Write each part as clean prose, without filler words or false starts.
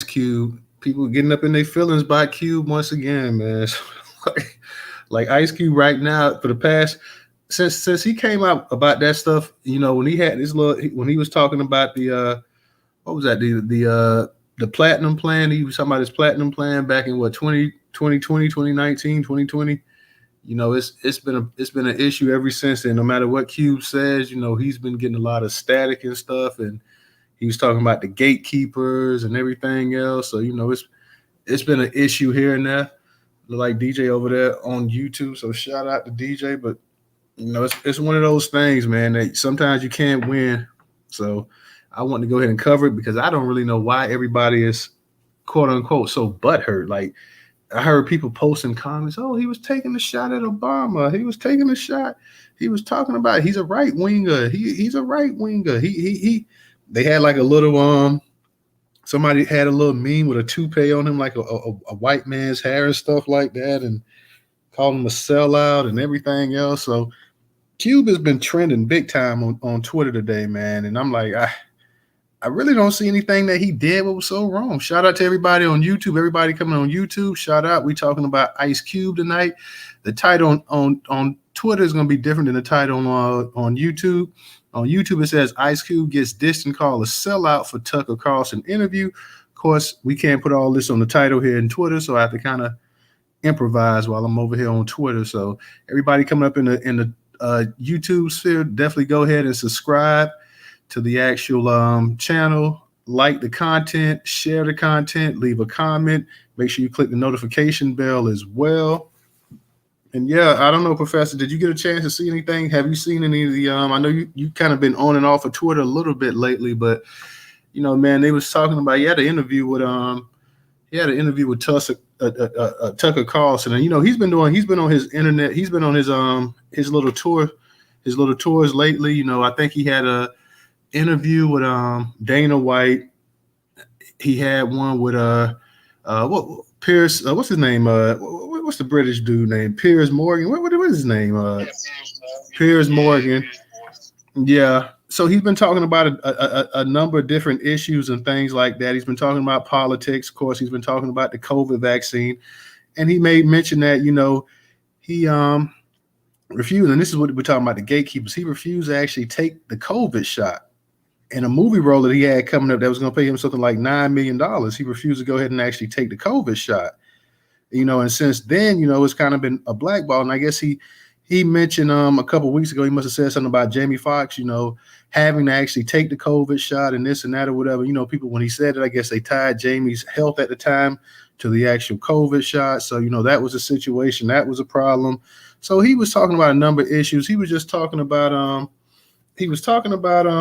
Cube. People getting up in their feelings by Cube once again, man. Like Ice Cube right now for the past since he came out about that stuff, when he had this little when he was talking about the what was that the platinum plan, he was talking about his platinum plan back in what 2020, 2019, 2020. It's been an issue ever since then. No matter what Cube says, he's been getting a lot of static and stuff, and he was talking about the gatekeepers and everything else. So it's been an issue here and there. Look like DJ over there on YouTube. So shout out to DJ. But it's one of those things, man, that sometimes you can't win. So I want to go ahead and cover it because I don't really know why everybody is quote unquote so butthurt. Like I heard people posting comments, oh, he was taking a shot at Obama. He was taking a shot. He was talking about he's a right winger. He's a right winger. He they had like a little somebody had a little meme with a toupee on him, like a white man's hair and stuff like that, and called him a sellout and everything else. So Cube has been trending big time on Twitter today, man. And I'm like, I really don't see anything that he did what was so wrong. Shout out to everybody on YouTube, everybody coming on YouTube. Shout out. We talking about Ice Cube tonight. The title on Twitter is going to be different than the title on YouTube. On YouTube, it says Ice Cube gets dissed and called a sellout for Tucker Carlson interview. Of course, we can't put all this on the title here in Twitter, so I have to kind of improvise while I'm over here on Twitter. So everybody coming up in the YouTube sphere, definitely go ahead and subscribe to the actual channel. Like the content, share the content, leave a comment. Make sure you click the notification bell as well. And yeah, I don't know, Professor, did you get a chance to see anything? Have you seen any of the I know you kind of been on and off of Twitter a little bit lately, but man, they was talking about he had an interview with Tucker Carlson, and he's been on his internet, he's been on his little tours lately. I think he had a interview with Dana White. He had one with what Pierce, what's his name? What's the British dude name? Piers Morgan. What is his name? Piers Morgan. Yeah. So he's been talking about a number of different issues and things like that. He's been talking about politics. Of course, he's been talking about the COVID vaccine. And he made mention that, he refused, and this is what we're talking about, the gatekeepers. He refused to actually take the COVID shot. And a movie role that he had coming up that was going to pay him something like $9 million, he refused to go ahead and actually take the COVID shot. And since then, it's kind of been a blackball. And I guess he mentioned a couple of weeks ago, he must have said something about Jamie Foxx, having to actually take the COVID shot and this and that or whatever. People, when he said it, I guess they tied Jamie's health at the time to the actual COVID shot. So, that was a situation. That was a problem. So he was talking about a number of issues. He was just talking about, of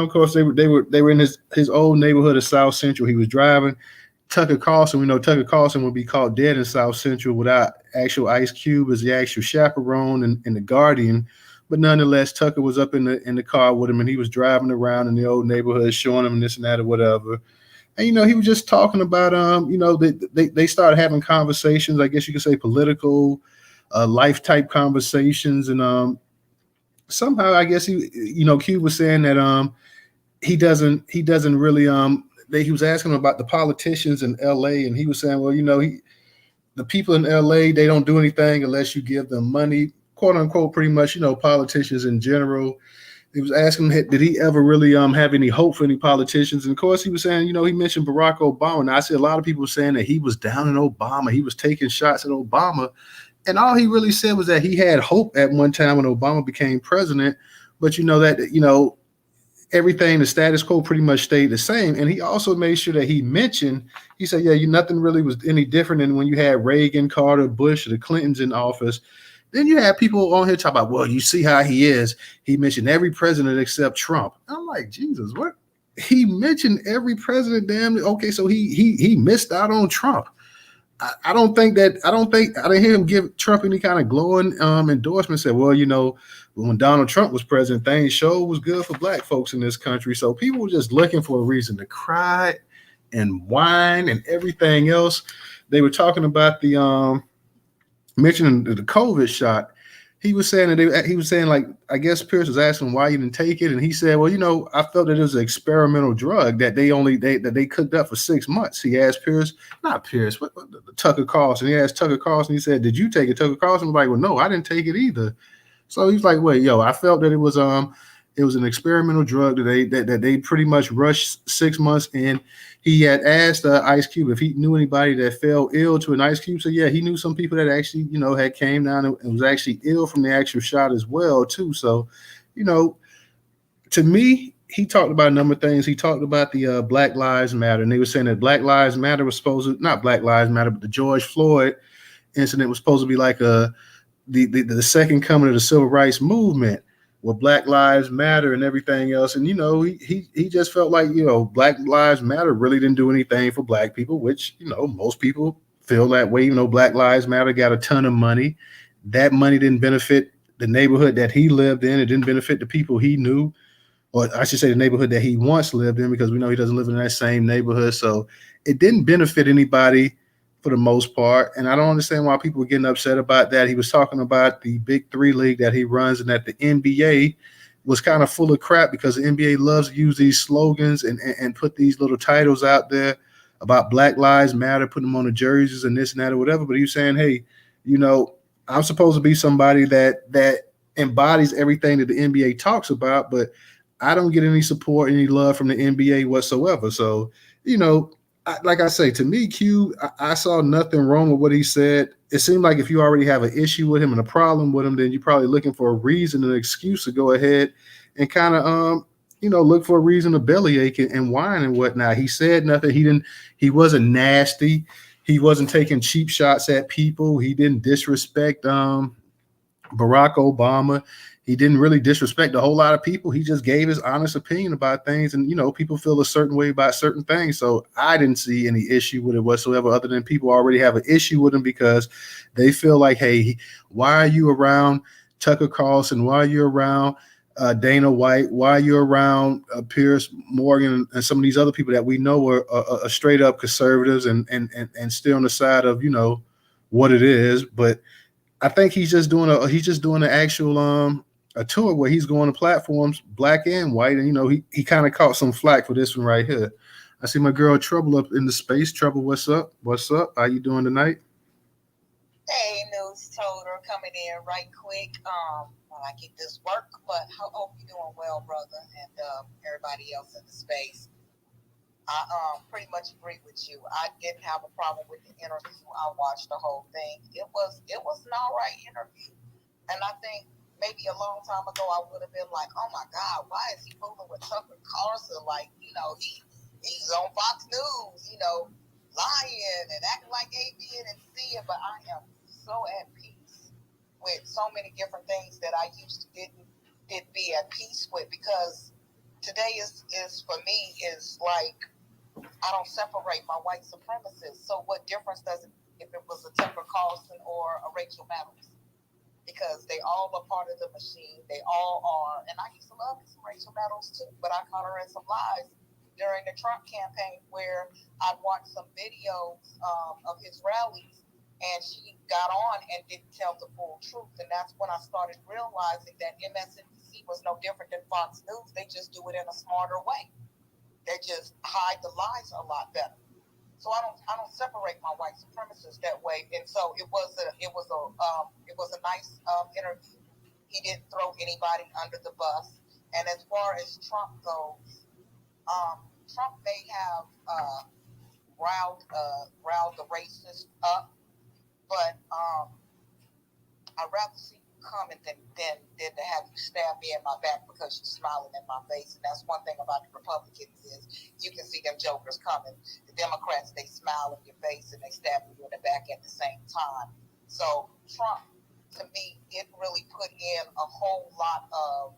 course, they were in his old neighborhood of South Central. He was driving. Tucker Carlson, we know Tucker Carlson would be caught dead in South Central without actual Ice Cube as the actual chaperone and the guardian. But nonetheless, Tucker was up in the car with him, and he was driving around in the old neighborhood, showing him this and that or whatever. And he was just talking about they started having conversations, I guess you could say political, life type conversations, and somehow I guess Cube was saying that he doesn't really he was asking him about the politicians in LA, and he was saying, well, the people in LA, they don't do anything unless you give them money, quote unquote, pretty much, politicians in general. He was asking him, did he ever really have any hope for any politicians? And of course, he was saying, he mentioned Barack Obama. Now I see a lot of people saying that he was down in Obama, he was taking shots at Obama. And all he really said was that he had hope at one time when Obama became president, but everything, the status quo pretty much stayed the same. And he also made sure that he said, yeah, nothing really was any different than when you had Reagan, Carter, Bush, or the Clintons in office. Then you have people on here talking about, well, you see how he is. He mentioned every president except Trump. I'm like, Jesus, what? He mentioned every president, damn. Okay, so he missed out on Trump. I didn't hear him give Trump any kind of glowing endorsement. Said, well, when Donald Trump was president, things sure was good for black folks in this country. So people were just looking for a reason to cry and whine and everything else. They were talking about mentioning the COVID shot. he was saying that he was saying, like, I guess Pierce was asking why he didn't take it, and he said, well, I felt that it was an experimental drug that they cooked up for 6 months. He asked Pierce, not Pierce, what Tucker Carlson. He asked Tucker Carlson. He said, did you take it? Tucker Carlson was like, well, no, I didn't take it either. So he's like, wait, yo, I felt that it was an experimental drug that they pretty much rushed 6 months in. He had asked Ice Cube if he knew anybody that fell ill to an Ice Cube. So yeah, he knew some people that actually, had came down and was actually ill from the actual shot as well too. So, you know, to me, he talked about a number of things. He talked about the Black Lives Matter, and they were saying that Black Lives Matter was supposed to, not Black Lives Matter, but the George Floyd incident was supposed to be like the second coming of the civil rights movement, with Black Lives Matter and everything else. And he just felt like Black Lives Matter really didn't do anything for Black people, which most people feel that way. Black Lives Matter got a ton of money. That money didn't benefit the neighborhood that he lived in. It didn't benefit the people he knew, or I should say the neighborhood that he once lived in, because we know he doesn't live in that same neighborhood. So it didn't benefit anybody for the most part. And I don't understand why people were getting upset about that. He was talking about the Big Three League that he runs, and that the NBA was kind of full of crap because the NBA loves to use these slogans and put these little titles out there about Black Lives Matter, putting them on the jerseys and this and that or whatever. But he was saying, hey, I'm supposed to be somebody that embodies everything that the NBA talks about, but I don't get any support, any love from the NBA whatsoever. So, like I say, to me, Q, I saw nothing wrong with what he said. It seemed like if you already have an issue with him and a problem with him, then you're probably looking for a reason, an excuse to go ahead and kind of, look for a reason to bellyache and whine and whatnot. He said nothing. He wasn't nasty. He wasn't taking cheap shots at people. He didn't disrespect Barack Obama. He didn't really disrespect a whole lot of people. He just gave his honest opinion about things. And, people feel a certain way about certain things. So I didn't see any issue with it whatsoever, other than people already have an issue with him because they feel like, hey, why are you around Tucker Carlson? Why are you around Dana White? Why are you around Piers Morgan and some of these other people that we know are straight up conservatives and still on the side of, what it is. But I think he's just doing an actual a tour where he's going to platforms, black and white, and he kind of caught some flack for this one right here. I see my girl Trouble up in the space. Trouble, what's up? What's up? How you doing tonight? Hey, Newstoter, coming in right quick. While I get this work, but I hope you're doing well, brother, and everybody else in the space. I pretty much agree with you. I didn't have a problem with the interview. I watched the whole thing. It was an all right interview, and I think maybe a long time ago I would have been like, oh my God, why is he fooling with Tucker Carlson? Like, he's on Fox News, lying and acting like A, B, and C. But I am so at peace with so many different things that I used to didn't be at peace with, because today is for me is like, I don't separate my white supremacists. So what difference does it if it was a Tucker Carlson or a Rachel Maddows? Because they all are part of the machine. They all are. And I used to love some Rachel Maddows too, but I caught her in some lies during the Trump campaign where I'd watched some videos of his rallies, and she got on and didn't tell the full truth. And that's when I started realizing that MSNBC was no different than Fox News. They just do it in a smarter way. They just hide the lies a lot better. So I don't separate my white supremacists that way. And so it was a nice interview. He didn't throw anybody under the bus. And as far as Trump goes, Trump may have riled the racists up, but I'd rather see you coming than to have you stab me in my back because you're smiling in my face. And that's one thing about the Republicans is you can see them jokers coming. The Democrats, they smile in your face and they stab you in the back at the same time. So Trump, to me, it really put in a whole lot of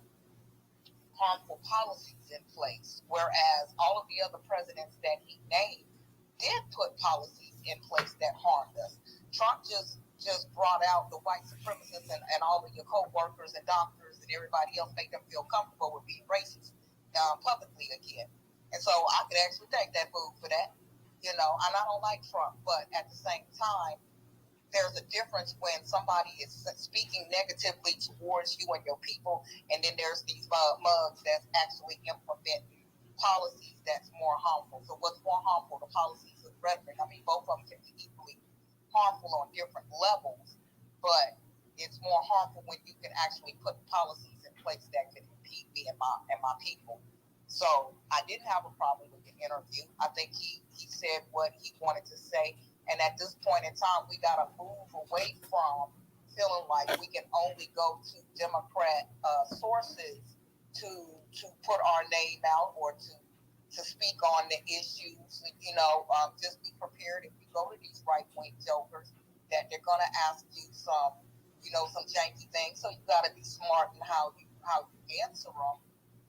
harmful policies in place, whereas all of the other presidents that he named did put policies in place that harmed us. Trump just brought out the white supremacists and all of your co-workers and doctors and everybody else, make them feel comfortable with being racist publicly again. And so I could actually take that food for that, and I don't like Trump, but at the same time, there's a difference when somebody is speaking negatively towards you and your people, and then there's these mugs that's actually implementing policies that's more harmful. So what's more harmful, the policies of rhetoric? I mean, both of them can be equally harmful on different levels, but it's more harmful when you can actually put policies in place that can impede me and my people. So I didn't have a problem with the interview. I think he said what he wanted to say. And at this point in time, we got to move away from feeling like we can only go to Democrat sources to put our name out or to speak on the issues. Just be prepared if you go to these right wing jokers that they're going to ask you some janky things. So you got to be smart in how you answer them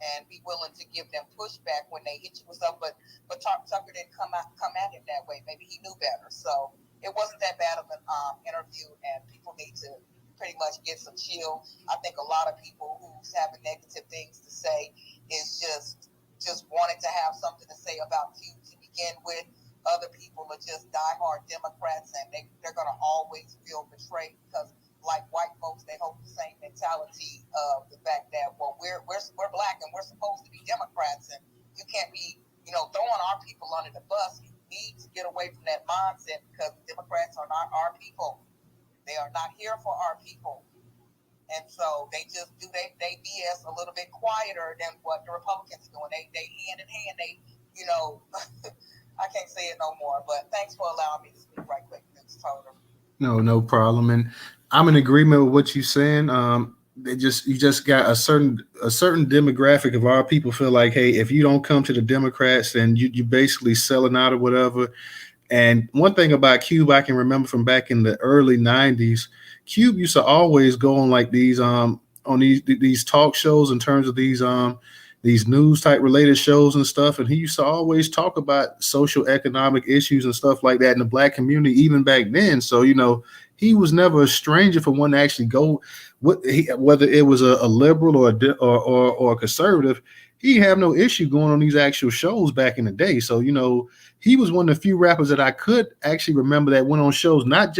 and be willing to give them pushback when they hit you with stuff. But Tucker didn't come at it that way. Maybe he knew better. So it wasn't that bad of an interview, and people need to pretty much get some chill. I think a lot of people who's having negative things to say is just wanted to have something to say about you to begin with. Other people are just diehard Democrats, and they're going to always feel betrayed because, like white folks, they hold the same mentality of the fact that, well, we're black and we're supposed to be Democrats, and you can't be throwing our people under the bus. You need to get away from that mindset because Democrats are not our people. They are not here for our people. And so they just do they BS a little bit quieter than what the Republicans are doing. They hand in hand. I can't say it no more. But thanks for allowing me to speak right quick, Newstoter. No problem. And I'm in agreement with what you're saying. They just you just got a certain demographic of our people feel like, hey, if you don't come to the Democrats, then you basically selling out or whatever. And one thing about Cube I can remember from back in the early '90s, Cube used to always go on like these on these talk shows in terms of these news type related shows and stuff, and he used to always talk about social economic issues and stuff like that in the black community even back then. So he was never a stranger for one to actually go, whether it was a liberal or or a conservative. He have no issue going on these actual shows back in the day. So he was one of the few rappers that I could actually remember that went on shows not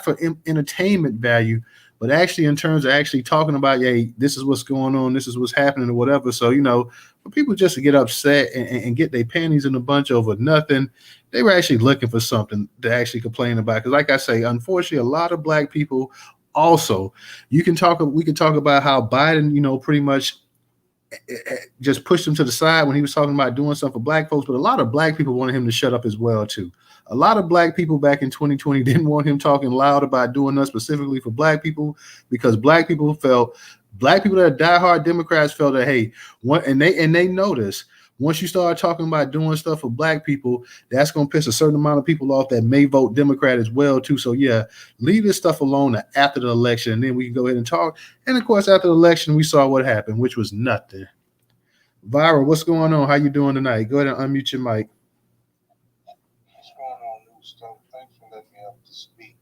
for entertainment value, but actually in terms of actually talking about, hey, this is what's going on, this is what's happening, or whatever. So for people just to get upset and get their panties in a bunch over nothing, they were actually looking for something to actually complain about. Because, like I say, unfortunately, a lot of black people also, we can talk about how Biden, pretty much just pushed him to the side when he was talking about doing something for black folks. But a lot of black people wanted him to shut up as well too. A lot of black people back in 2020 didn't want him talking loud about doing that specifically for black people, because black people that are diehard Democrats felt that, hey, they notice once you start talking about doing stuff for black people, that's going to piss a certain amount of people off that may vote Democrat as well too. So yeah, leave this stuff alone after the election, and then we can go ahead and talk. And of course, after the election, we saw what happened, which was nothing. Viral, what's going on? How you doing tonight? Go ahead and unmute your mic. What's going on, Newstoter? Thanks for letting me up to speak.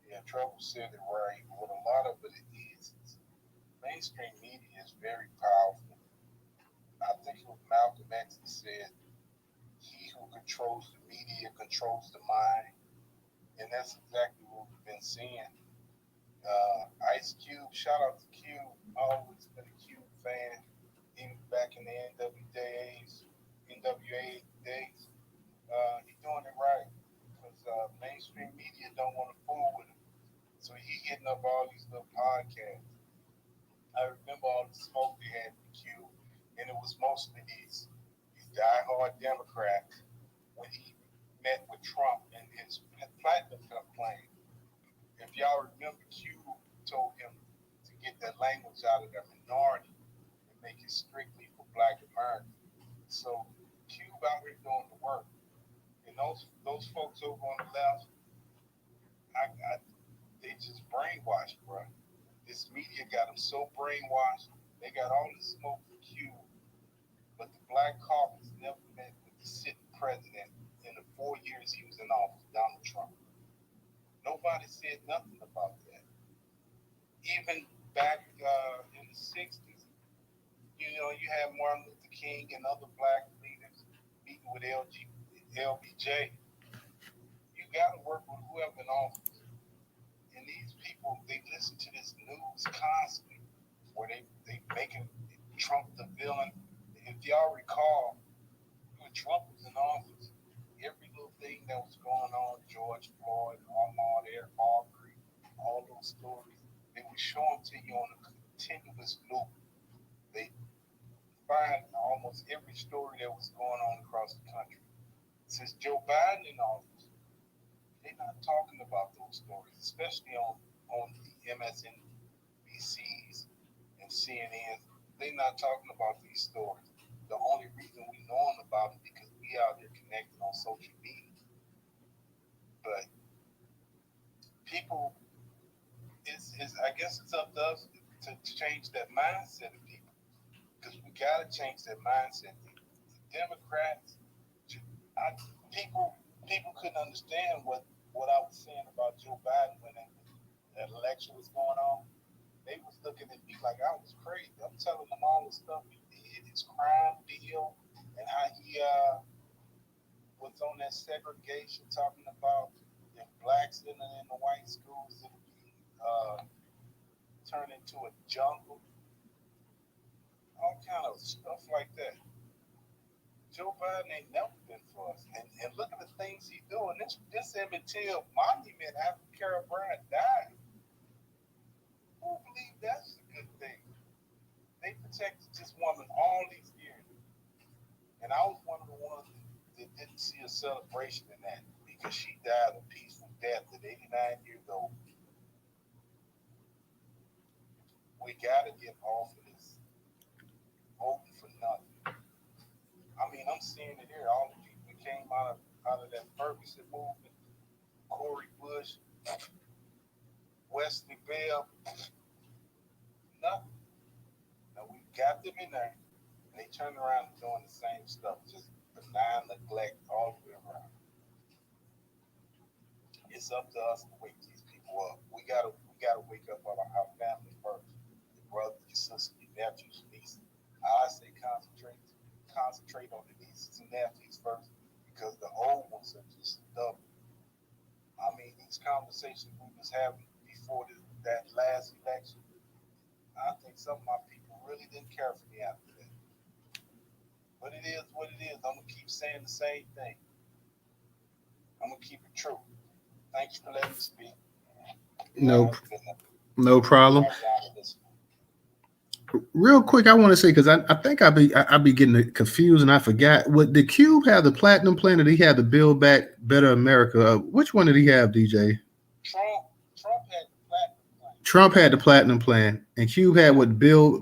Yeah, Trouble said it right. What a lot of it is mainstream media is very powerful. I think it was Malcolm X that said, he who controls the media controls the mind. And that's exactly what we've been seeing. Ice Cube, shout out to Cube. Always been a Cube fan, even back in the NWA days. He doing it right because mainstream media don't want to fool with him. So he hitting up all these little podcasts. I remember all the smoke they had with Q, and it was mostly these diehard Democrats when he met with Trump and his platinum campaign. If y'all remember, Q told him to get that language out of the minority and make it strictly for Black Americans. So Cube out here doing the work. And those folks over on the left, I they just brainwashed, bro. This media got them so brainwashed. They got all the smoke for Q, but the Black Caucus never met with the sitting president in the 4 years he was in office, Donald Trump. Nobody said nothing about that. Even back in the 60s, you had Martin Luther King and other black leaders meeting with LBJ. You got to work with whoever in office. people they listen to this news constantly, where they making Trump the villain. If y'all recall, when Trump was in office, every little thing that was going on, George Floyd, Ahmaud Arbery, all those stories, they would show them to you on a continuous loop. They find almost every story that was going on across the country. Since Joe Biden in office, they're not talking about those stories, especially on the MSNBCs and CNNs. They're not talking about these stories. The only reason we knowing about it because we out there connected on social media. But people, is I guess it's up to us to change that mindset of people because we got to change that mindset. The Democrats, I, people couldn't understand what I was saying about Joe Biden when that election was going on. They was looking at me like I was crazy. I'm telling them all the stuff he did, his crime deal, and how he was on that segregation, talking about if blacks in the white schools it'll be turned into a jungle, all kind of stuff like that. Joe Biden ain't never been for us. And look at the things he's doing. This Emmett Till monument after Carol Bryant died. Who believe that's a good thing? They protected this woman all these years. And I was one of the ones that didn't see a celebration in that because she died a peaceful death at 89 years old. We got to get off of this voting for nothing. I mean, I'm seeing it here. All the people that came out of that Ferguson movement, Corey Bush, Wesley Bell, nothing. Now we got them in there, and they turn around and doing the same stuff, just benign neglect all the way around. It's up to us to wake these people up. We gotta wake up our family first. Your brothers, your sisters, your nephews, your nieces. I say concentrate on the nieces and nephews first because the old ones are just stubborn. I mean, these conversations we was having before that last election, I think some of my people really didn't care for me after that. But it is what it is. I'm gonna keep saying the same thing. I'm gonna keep it true. Thanks for letting me speak. No, no problem. Real quick, I want to say because I think I be getting it confused and I forgot. What did Cube have the platinum plan or did he have the Build Back Better America? Which one did he have, DJ? Trump had the platinum plan. Trump had the platinum plan, and Cube had what Bill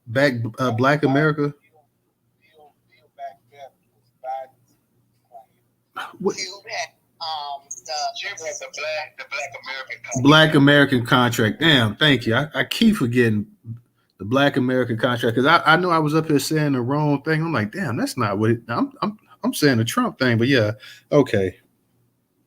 back Black America. Build back better was Biden's plan. What? Cube had The Black American contract. Black American contract. Damn, thank you. I keep forgetting the Black American contract because I know I was up here saying the wrong thing. I'm like, damn, that's not what I'm saying the Trump thing, but yeah, okay.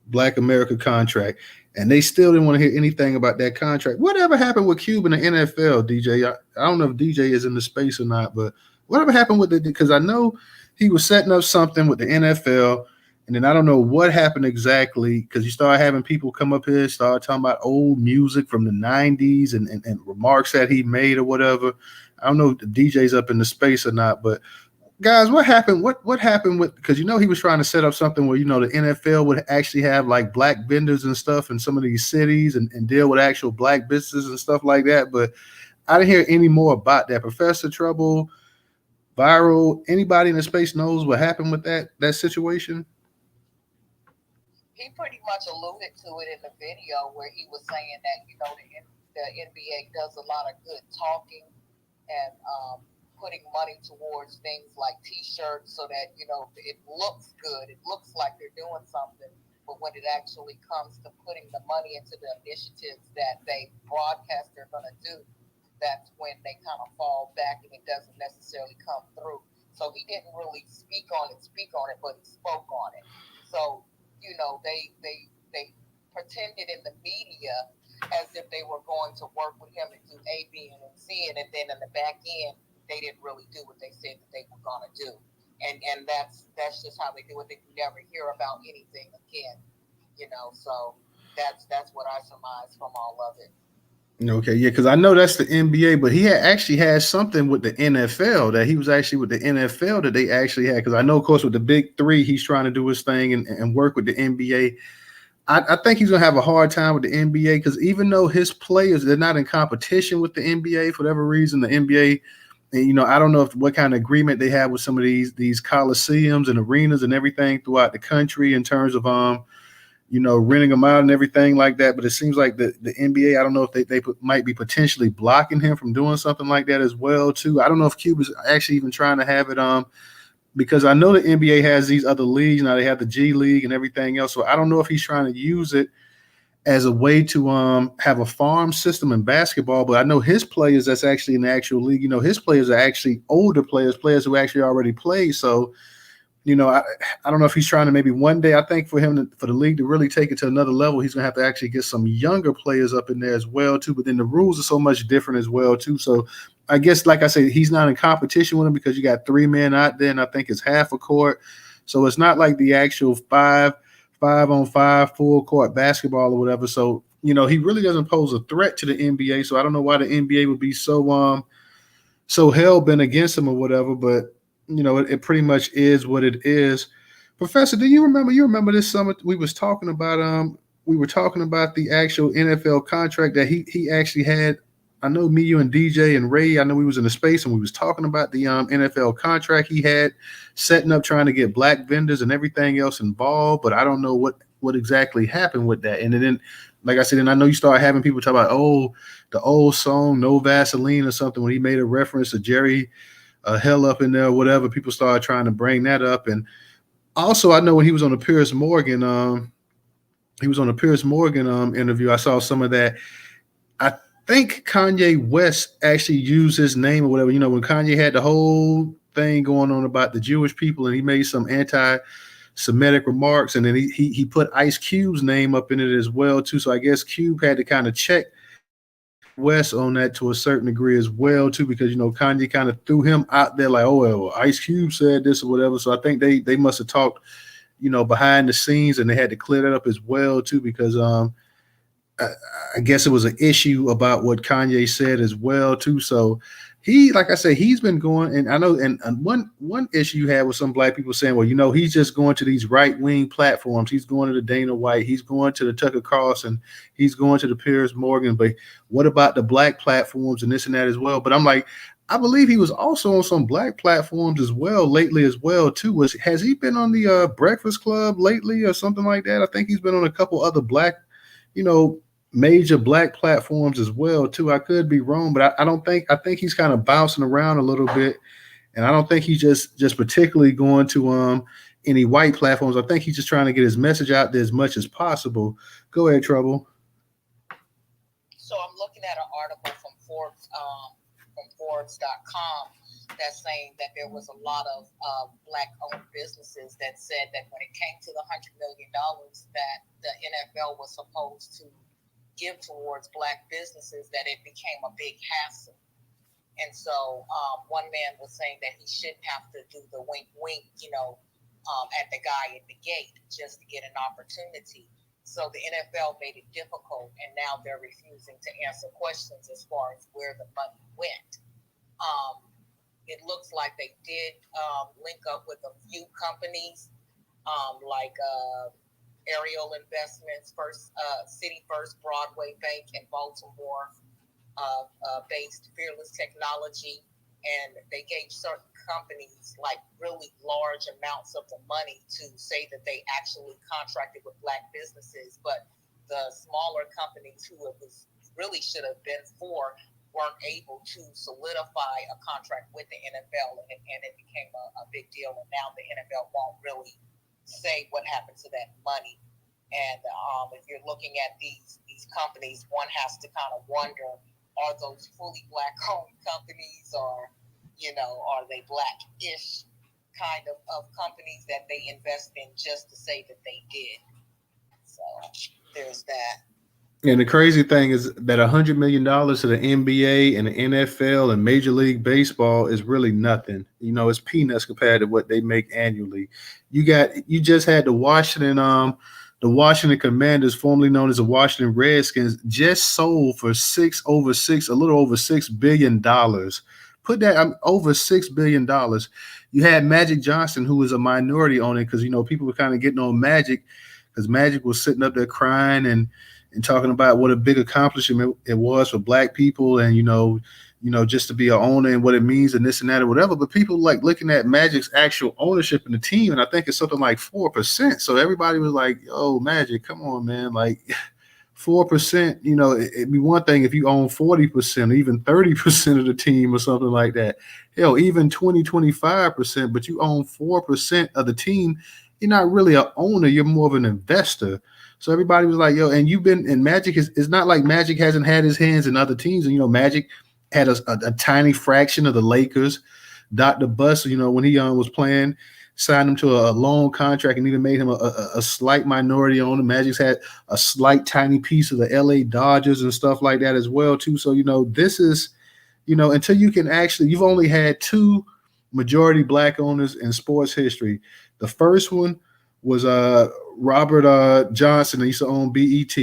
Black America contract, and they still didn't want to hear anything about that contract. Whatever happened with Cube in the NFL, DJ? I don't know if DJ is in the space or not, but whatever happened with it? Because I know he was setting up something with the NFL, and then I don't know what happened exactly because you started having people come up here, start talking about old music from the '90s and remarks that he made or whatever. I don't know if the DJ's up in the space or not, but guys, what happened? What happened with because he was trying to set up something where the NFL would actually have like black vendors and stuff in some of these cities and deal with actual black businesses and stuff like that. But I didn't hear any more about that. Professor Trouble, Viral, anybody in the space knows what happened with that situation? he pretty much alluded to it in the video where he was saying that the NBA does a lot of good talking and putting money towards things like T-shirts so that it looks good. It looks like they're doing something, but when it actually comes to putting the money into the initiatives that they broadcast they're going to do, that's when they kind of fall back and it doesn't necessarily come through. So he didn't really speak on it, but he spoke on it. So they pretended in the media as if they were going to work with him and do A, B, and C, and then in the back end they didn't really do what they said that they were going to do. And that's just how they do it. That you never hear about anything again, So That's what I surmise from all of it. Okay, yeah, because I know that's the NBA, but he had actually had something with the NFL that he was actually with the NFL that they actually had. Because I know, of course, with the big three, he's trying to do his thing and work with the NBA. I think he's gonna have a hard time with the NBA because even though his players they're not in competition with the NBA for whatever reason, the NBA, and, I don't know if what kind of agreement they have with some of these coliseums and arenas and everything throughout the country in terms of renting them out and everything like that. But it seems like the NBA, I don't know if might be potentially blocking him from doing something like that as well too. I don't know if Cuba's actually even trying to have it because I know the NBA has these other leagues now. They have the G League and everything else. So I don't know if he's trying to use it as a way to have a farm system in basketball. But I know his players that's actually in the actual league. His players are actually older players who actually already play. So I don't know if he's trying to maybe one day. I think for the league to really take it to another level, he's gonna have to actually get some younger players up in there as well too. But then the rules are so much different as well too. So I guess, like I said, he's not in competition with him because you got three men out there, and I think it's half a court. So it's not like the actual five on five full court basketball or whatever. So he really doesn't pose a threat to the NBA. So I don't know why the NBA would be so hell bent against him or whatever. But it pretty much is what it is. Professor, do you remember? You remember this summer we was talking about we were talking about the actual NFL contract that he actually had. I know me, you, and DJ and Ray. I know we was in the space and we was talking about the NFL contract he had, setting up trying to get black vendors and everything else involved. But I don't know what exactly happened with that. And then, like I said, and I know you start having people talk about the old song "No Vaseline" or something when he made a reference to Jerry Hell up in there, whatever. People started trying to bring that up, and also I know when he was on the Piers Morgan, interview. I saw some of that. I think Kanye West actually used his name or whatever. When Kanye had the whole thing going on about the Jewish people, and he made some anti-Semitic remarks, and then he put Ice Cube's name up in it as well too. So I guess Cube had to kind of check West on that to a certain degree as well too, because Kanye kind of threw him out there like, oh well, Ice Cube said this or whatever. So I think they must have talked, behind the scenes, and they had to clear that up as well too, because I guess it was an issue about what Kanye said as well too. So he, like I said, he's been going, and I know, and one issue you had with some black people saying, well, he's just going to these right wing platforms. He's going to the Dana White, he's going to the Tucker Carlson, he's going to the Piers Morgan. But what about the black platforms and this and that as well? But I'm like, I believe he was also on some black platforms as well lately as well too. Has he been on the Breakfast Club lately or something like that? I think he's been on a couple other black, major black platforms as well too. I could be wrong, but I don't think. I think he's kind of bouncing around a little bit, and I don't think he's just particularly going to any white platforms. I think he's just trying to get his message out there as much as possible. Go ahead, Trouble. So I'm looking at an article from Forbes.com that's saying that there was a lot of black-owned businesses that said that when it came to the $100 million that the NFL was supposed to give towards black businesses, that it became a big hassle. And so one man was saying that he shouldn't have to do the wink, at the guy at the gate just to get an opportunity. So the NFL made it difficult, and now they're refusing to answer questions as far as where the money went. It looks like they did link up with a few companies, like Ariel Investments, City First Broadway Bank in Baltimore, based Fearless Technology, and they gave certain companies like really large amounts of the money to say that they actually contracted with black businesses, but the smaller companies who it was really should have been for weren't able to solidify a contract with the NFL, and it became a big deal. And now the NFL won't really say what happened to that money. And if you're looking at these companies, one has to kind of wonder, are those fully black-owned companies, or, are they black-ish kind of companies that they invest in just to say that they did? So there's that. And the crazy thing is that $100 million to the NBA and the NFL and Major League Baseball is really nothing. It's peanuts compared to what they make annually. You just had the the Washington Commanders, formerly known as the Washington Redskins, just sold for a little over $6 billion. Put that over $6 billion. You had Magic Johnson, who was a minority owner, because people were kind of getting on Magic, because Magic was sitting up there crying and talking about what a big accomplishment it was for Black people, and just to be an owner and what it means and this and that or whatever. But people like looking at Magic's actual ownership in the team, and I think it's something like 4%. So everybody was like, "Yo, Magic, come on, man! Like 4%. It'd be one thing if you own 40%, even 30% of the team or something like that. Hell, even 25%, but you own 4% of the team. You're not really an owner. You're more of an investor." So everybody was like, "Yo," and you've been in Magic. It's not like Magic hasn't had his hands in other teams. And Magic had a tiny fraction of the Lakers. Dr. Buss, when he was playing, signed him to a long contract and even made him a slight minority owner. Magic's had a slight tiny piece of the LA Dodgers and stuff like that as well too. So this is until you can actually, you've only had two majority Black owners in sports history. The first one was Robert Johnson. He used to own BET.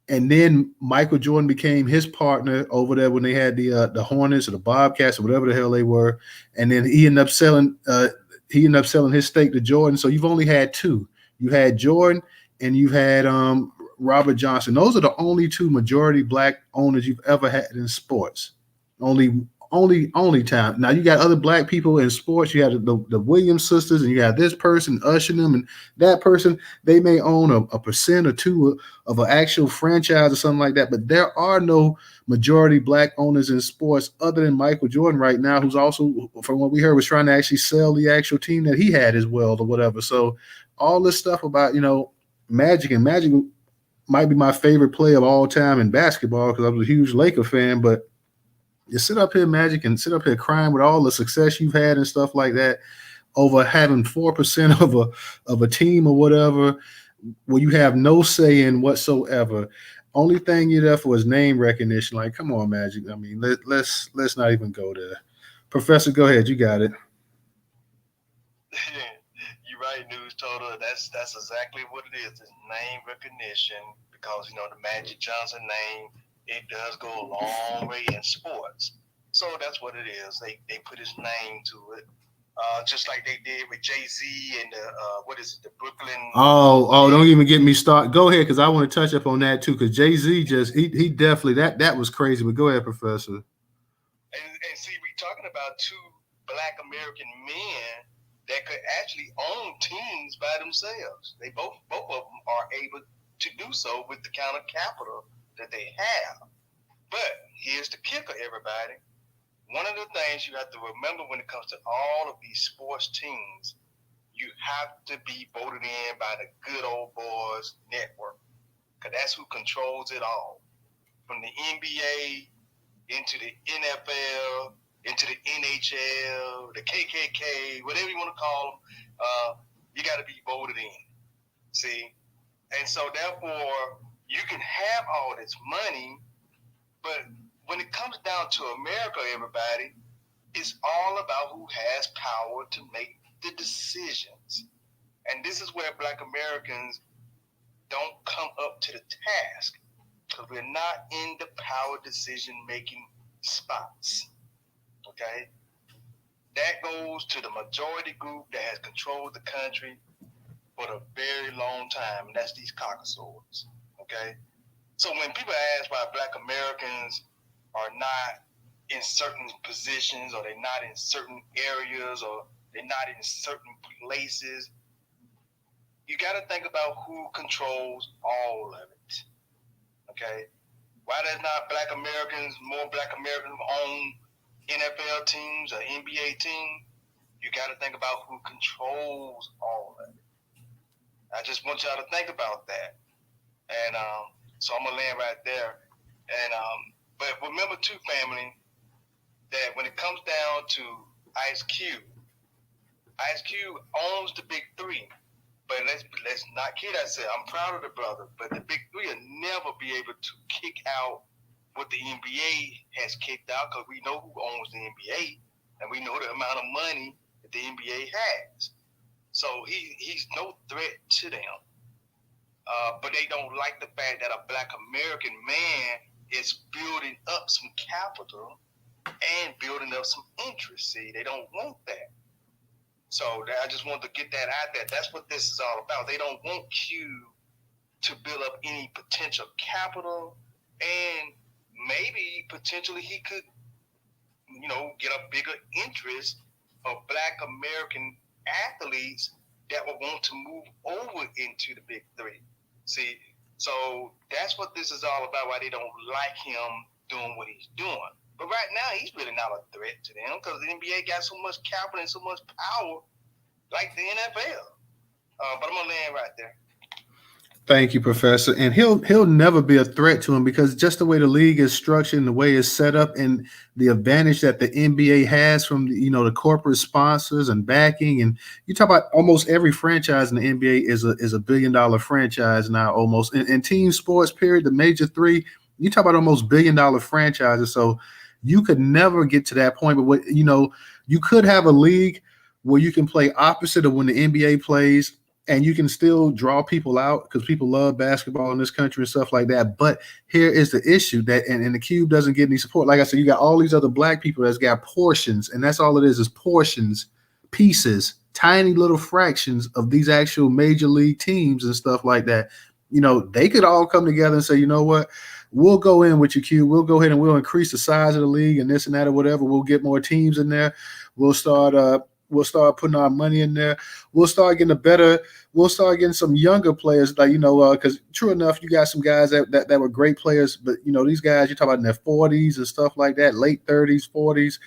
And then Michael Jordan became his partner over there when they had the Hornets or the Bobcats or whatever the hell they were. And then he ended up selling his stake to Jordan. So you've only had two. You had Jordan and you had Robert Johnson. Those are the only two majority Black owners you've ever had in sports. Only time. Now you got other Black people in sports. You had the Williams sisters, and you got this person ushering them, and that person, they may own a percent or two of an actual franchise or something like that. But there are no majority Black owners in sports other than Michael Jordan right now, who's also, from what we heard, was trying to actually sell the actual team that he had as well or whatever. So all this stuff about Magic, and Magic might be my favorite player of all time in basketball because I was a huge Laker fan, but you sit up here, Magic, and sit up here crying with all the success you've had and stuff like that over having 4% of a team or whatever, where you have no say in whatsoever. Only thing you're there for is name recognition. Like, come on, Magic. I mean, let's not even go there. Professor, go ahead. You got it. You're right, Newstoter. That's exactly what it is. It's name recognition because the Magic Johnson name, it does go a long way in sports. So that's what it is. They put his name to it. Just like they did with Jay-Z and the Brooklyn. Oh, don't even get me started. Go ahead, because I want to touch up on that too. Because Jay-Z he definitely that was crazy. But go ahead, Professor. And see, we're talking about two Black American men that could actually own teams by themselves. They both of them are able to do so with the kind of capital that they have. But here's the kicker, everybody. One of the things you have to remember when it comes to all of these sports teams, you have to be voted in by the good old boys network, because that's who controls it all. From the NBA into the NFL, into the NHL, the KKK, whatever you want to call them, you got to be voted in. See? And so therefore, you can have all this money, but when it comes down to America, everybody, it's all about who has power to make the decisions. And this is where Black Americans don't come up to the task, because we're not in the power decision-making spots, okay? That goes to the majority group that has controlled the country for a very long time, and that's these caucasoids, okay? So when people ask why Black Americans are not in certain positions, or they're not in certain areas, or they're not in certain places, you got to think about who controls all of it, okay? Why does not more Black Americans own NFL teams or NBA teams? You got to think about who controls all of it. I just want y'all to think about that. And so I'm going to land right there. And but remember too, family, that when it comes down to Ice Cube owns the big three. But let's not kid ourselves. I'm proud of the brother, but the big three will never be able to kick out what the NBA has kicked out, because we know who owns the NBA, and we know the amount of money that the NBA has. So he's no threat to them. but they don't like the fact that a Black American man is building up some capital and building up some interest. See, they don't want that. So I just want to get that out there. That's what this is all about. They don't want Q to build up any potential capital, and maybe potentially he could, get a bigger interest of Black American athletes that would want to move over into the Big Three. See, so that's what this is all about, why they don't like him doing what he's doing. But right now, he's really not a threat to them because the NBA got so much capital and so much power like the NFL. But I'm going to land right there. Thank you, Professor. And he'll never be a threat to him because just the way the league is structured and the way it's set up and the advantage that the NBA has from the corporate sponsors and backing. And you talk about almost every franchise in the NBA is a $1 billion franchise now almost. In team sports, period, the major three, you talk about almost $1 billion franchises. So you could never get to that point. But you could have a league where you can play opposite of when the NBA plays. And you can still draw people out because people love basketball in this country and stuff like that. But here is the issue that, and the Cube doesn't get any support. Like I said, you got all these other Black people that's got portions, and that's all it is portions, pieces, tiny little fractions of these actual major league teams and stuff like that. They could all come together and say, you know what? We'll go in with you, Cube. We'll go ahead and we'll increase the size of the league and this and that or whatever. We'll get more teams in there. We'll start putting our money in there. We'll start getting some younger players, because true enough, you got some guys that were great players, but these guys you talk about in their 40s and stuff like that, late 30s, 40s.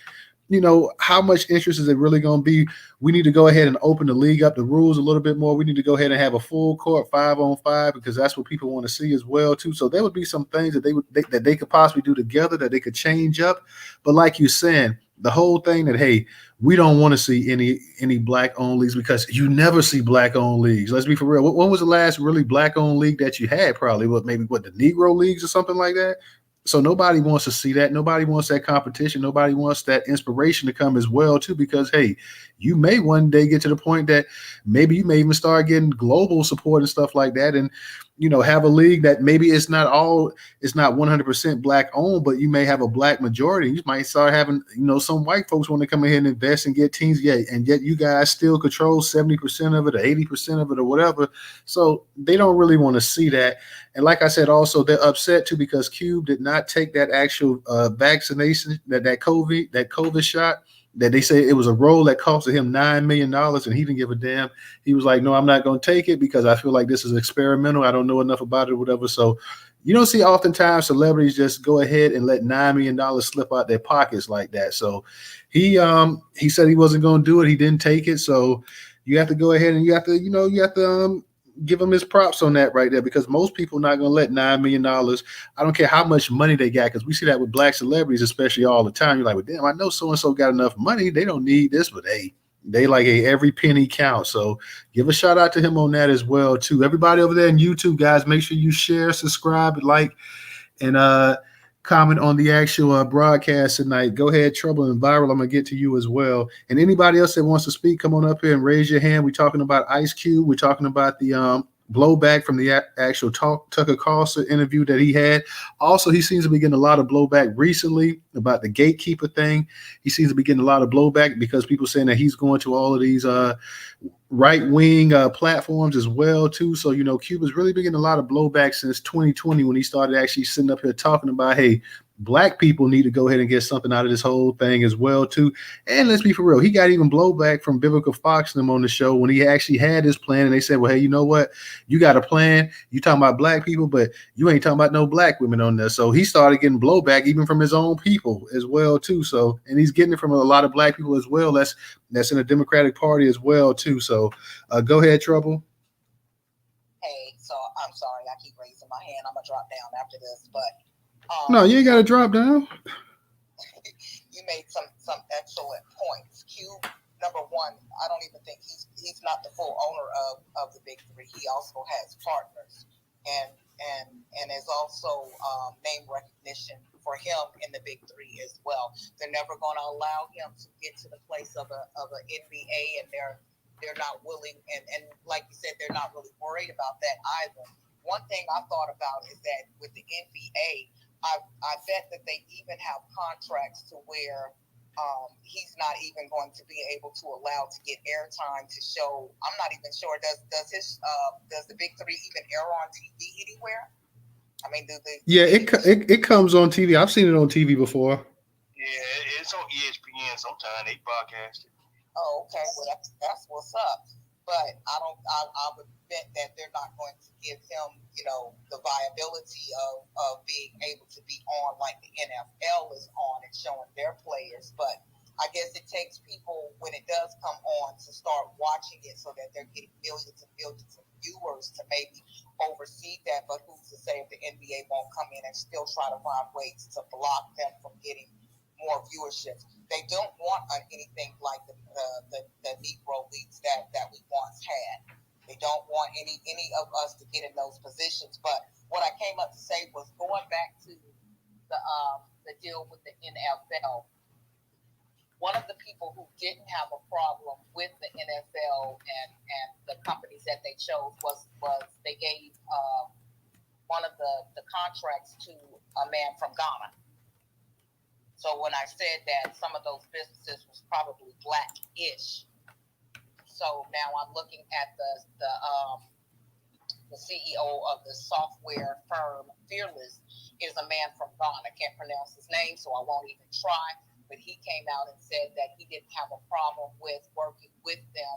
How much interest is it really going to be? We need to go ahead and open the league up, the rules a little bit more. We need to go ahead and have a full court 5-on-5 because that's what people want to see as well too. So there would be some things that they could possibly do together that they could change up. But like you're saying, the whole thing that, hey, we don't want to see any Black-owned leagues because you never see Black-owned leagues. Let's be for real. When was the last really Black-owned league that you had? Probably the Negro leagues or something like that. So nobody wants to see that. Nobody wants that competition. Nobody wants that inspiration to come as well too, because hey, you may one day get to the point that maybe you may even start getting global support and stuff like that, and have a league that maybe it's not 100% Black owned, but you may have a Black majority. You might start having some white folks want to come in here and invest and get teams, and yet you guys still control 70% of it or 80% of it or whatever. So they don't really want to see that. And like I said, also they're upset too because Cube did not take that actual vaccination, that COVID shot. That they say it was a role that costed him $9 million and he didn't give a damn. He was like, no, I'm not going to take it because I feel like this is experimental. I don't know enough about it or whatever. So you don't see oftentimes celebrities just go ahead and let $9 million slip out their pockets like that. So he said he wasn't going to do it. He didn't take it. So you have to go ahead and you have to give him his props on that right there, because most people are not going to let $9 million. I don't care how much money they got, because we see that with Black celebrities, especially all the time. You're like, well, damn, I know so-and-so got enough money. They don't need this, but they like, hey, every penny counts. So give a shout out to him on that as well, too. Everybody over there in YouTube, guys, make sure you share, subscribe, like, and comment on the actual broadcast tonight. Go ahead, Trouble and Viral. I'm going to get to you as well. And anybody else that wants to speak, come on up here and raise your hand. We're talking about Ice Cube. We're talking about the blowback from the actual Tucker Carlson interview that he had. Also, he seems to be getting a lot of blowback recently about the gatekeeper thing. He seems to be getting a lot of blowback because people saying that he's going to all of these right-wing platforms as well too. So Cube has really been getting a lot of blowback since 2020 when he started actually sitting up here talking about, hey, Black people need to go ahead and get something out of this whole thing as well too. And let's be for real, he got even blowback from Biblical Fox and them on the show when he actually had his plan, and they said, well, hey, you know what, you got a plan, you talking about Black people, but you ain't talking about no Black women on there. So he started getting blowback even from his own people as well too. So, and he's getting it from a lot of Black people as well that's in the Democratic Party as well too. So go ahead, Trouble. Hey, so I'm sorry, I keep raising my hand. I'm gonna drop down after this, but no, you ain't got to drop down. You made some excellent points. Cube, number one, I don't even think he's not the full owner of the Big Three. He also has partners, and is also name recognition for him in the Big Three as well. They're never going to allow him to get to the place of an NBA, and they're not willing, and like you said, they're not really worried about that either. one thing I thought about is that with the NBA, I bet that they even have contracts to where he's not even going to be able to allow to get airtime to show. I'm not even sure. Does the Big Three even air on TV anywhere? I mean, Yeah, it comes on TV. I've seen it on TV before. Yeah, it's on ESPN sometime. They broadcast it. Oh, okay. Well, that's what's up. But I don't. I would bet that they're not going to give him, the viability of being able to be on like the NFL is on and showing their players. But I guess it takes people when it does come on to start watching it so that they're getting millions and millions of viewers to maybe oversee that. But who's to say if the NBA won't come in and still try to find ways to block them from getting more viewership? They don't want anything like the Negro leagues that we once had. They don't want any of us to get in those positions. But what I came up to say was going back to the deal with the NFL. One of the people who didn't have a problem with the NFL and the companies that they chose was they gave one of the contracts to a man from Ghana. So when I said that some of those businesses was probably black-ish, so now I'm looking at the CEO of the software firm Fearless is a man from Ghana. I can't pronounce his name, so I won't even try. But he came out and said that he didn't have a problem with working with them,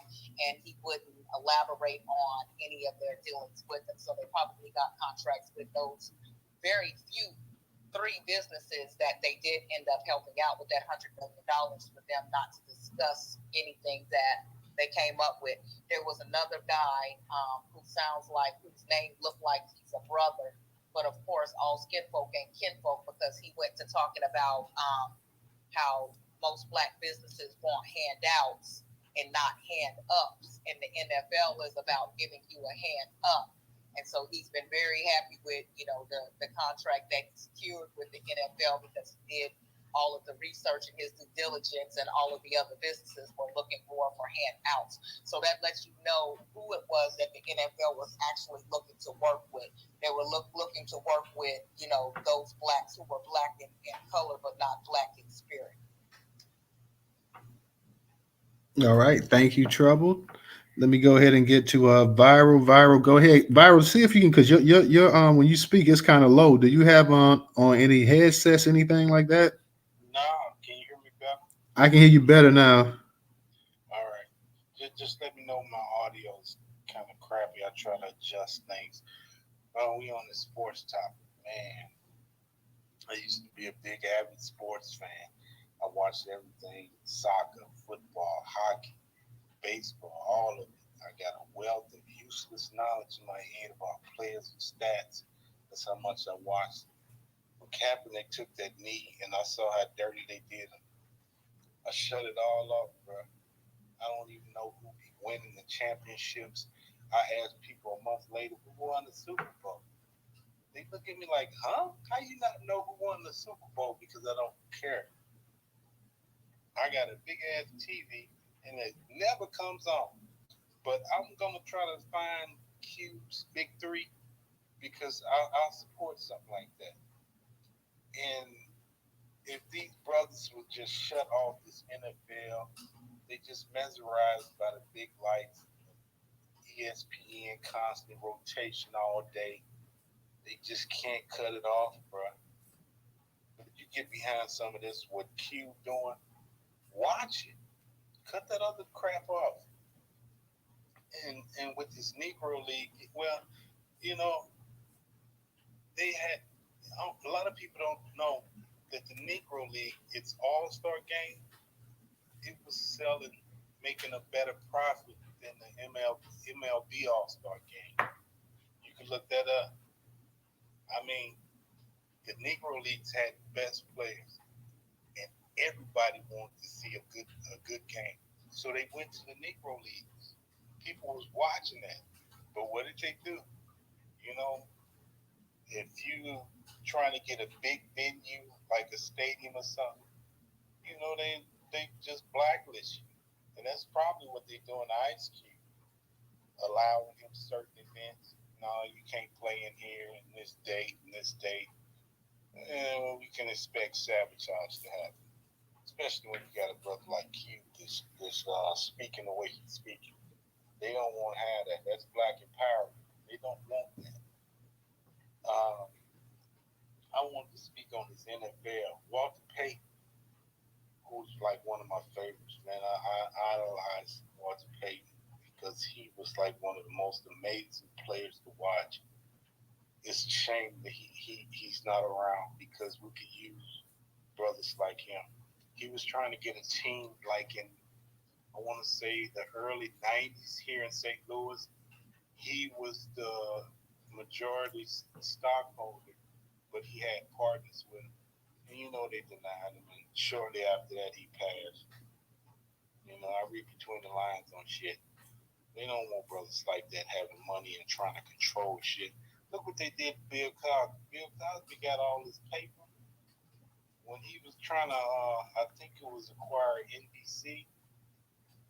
and he wouldn't elaborate on any of their dealings with them. So they probably got contracts with those very few 3 businesses that they did end up helping out with that $100 million for them not to discuss anything that they came up with. There was another guy whose name looked like he's a brother, but of course all skinfolk ain't kinfolk, because he went to talking about how most black businesses want handouts and not hand ups, and the NFL is about giving you a hand up. And so he's been very happy with, the contract that he secured with the NFL, because he did all of the research and his due diligence, and all of the other businesses were looking more for handouts. So that lets you know who it was that the NFL was actually looking to work with. They were looking to work with, those blacks who were black in color, but not black in spirit. All right, thank you, Trouble. Let me go ahead and get to viral. Viral, go ahead. Viral, see if you can, because your when you speak, it's kind of low. Do you have on any headsets, anything like that? No, can you hear me better? I can hear you better now. All right. Just let me know my audio's kind of crappy. I try to adjust things. We on the sports topic, man. I used to be a big avid sports fan. I watched everything: soccer, football, hockey, baseball, all of it. I got a wealth of useless knowledge in my head about players and stats. That's how much I watched. When Kaepernick took that knee and I saw how dirty they did him, I shut it all off, bro. I don't even know who be winning the championships. I asked people a month later who won the Super Bowl. They look at me like, huh? How you not know who won the Super Bowl? Because I don't care. I got a big ass TV and it never comes on. But I'm gonna try to find Cube's Big Three because I'll support something like that. And if these brothers would just shut off this NFL, they just mesmerized by the big lights, ESPN constant rotation all day. They just can't cut it off, bro. But if you get behind some of this, what Cube doing, watch it. Cut that other crap off. And with this Negro League, well, you know, they had a lot of people don't know that the Negro League, its All Star game, it was selling, making a better profit than the MLB All Star game. You can look that up. I mean, the Negro Leagues had the best players, and everybody wanted to see a good game. So they went to the Negro Leagues. People was watching that. But what did they do? You know, if you trying to get a big venue like a stadium or something, they just blacklist you. And that's probably what they're doing to Ice Cube, allowing him certain events, no, you can't play in here in this date and this date. And we can expect sabotage to happen, especially when you got a brother like Q, this speaking the way he's speaking. They don't want to have that. That's black empowerment. They don't want that. I want to speak on this NFL. Walter Payton, who's like one of my favorites, man. I idolize Walter Payton because he was like one of the most amazing players to watch. It's a shame that he's not around because we could use brothers like him. He was trying to get a team like in, I want to say, the early 90s here in St. Louis. He was the majority stockholder, but he had partners with him. And they denied him. And shortly after that, he passed. I read between the lines on shit. They don't want brothers like that having money and trying to control shit. Look what they did to Bill Cosby. Bill Cosby got all this paper. When he was trying to, I think it was acquire NBC,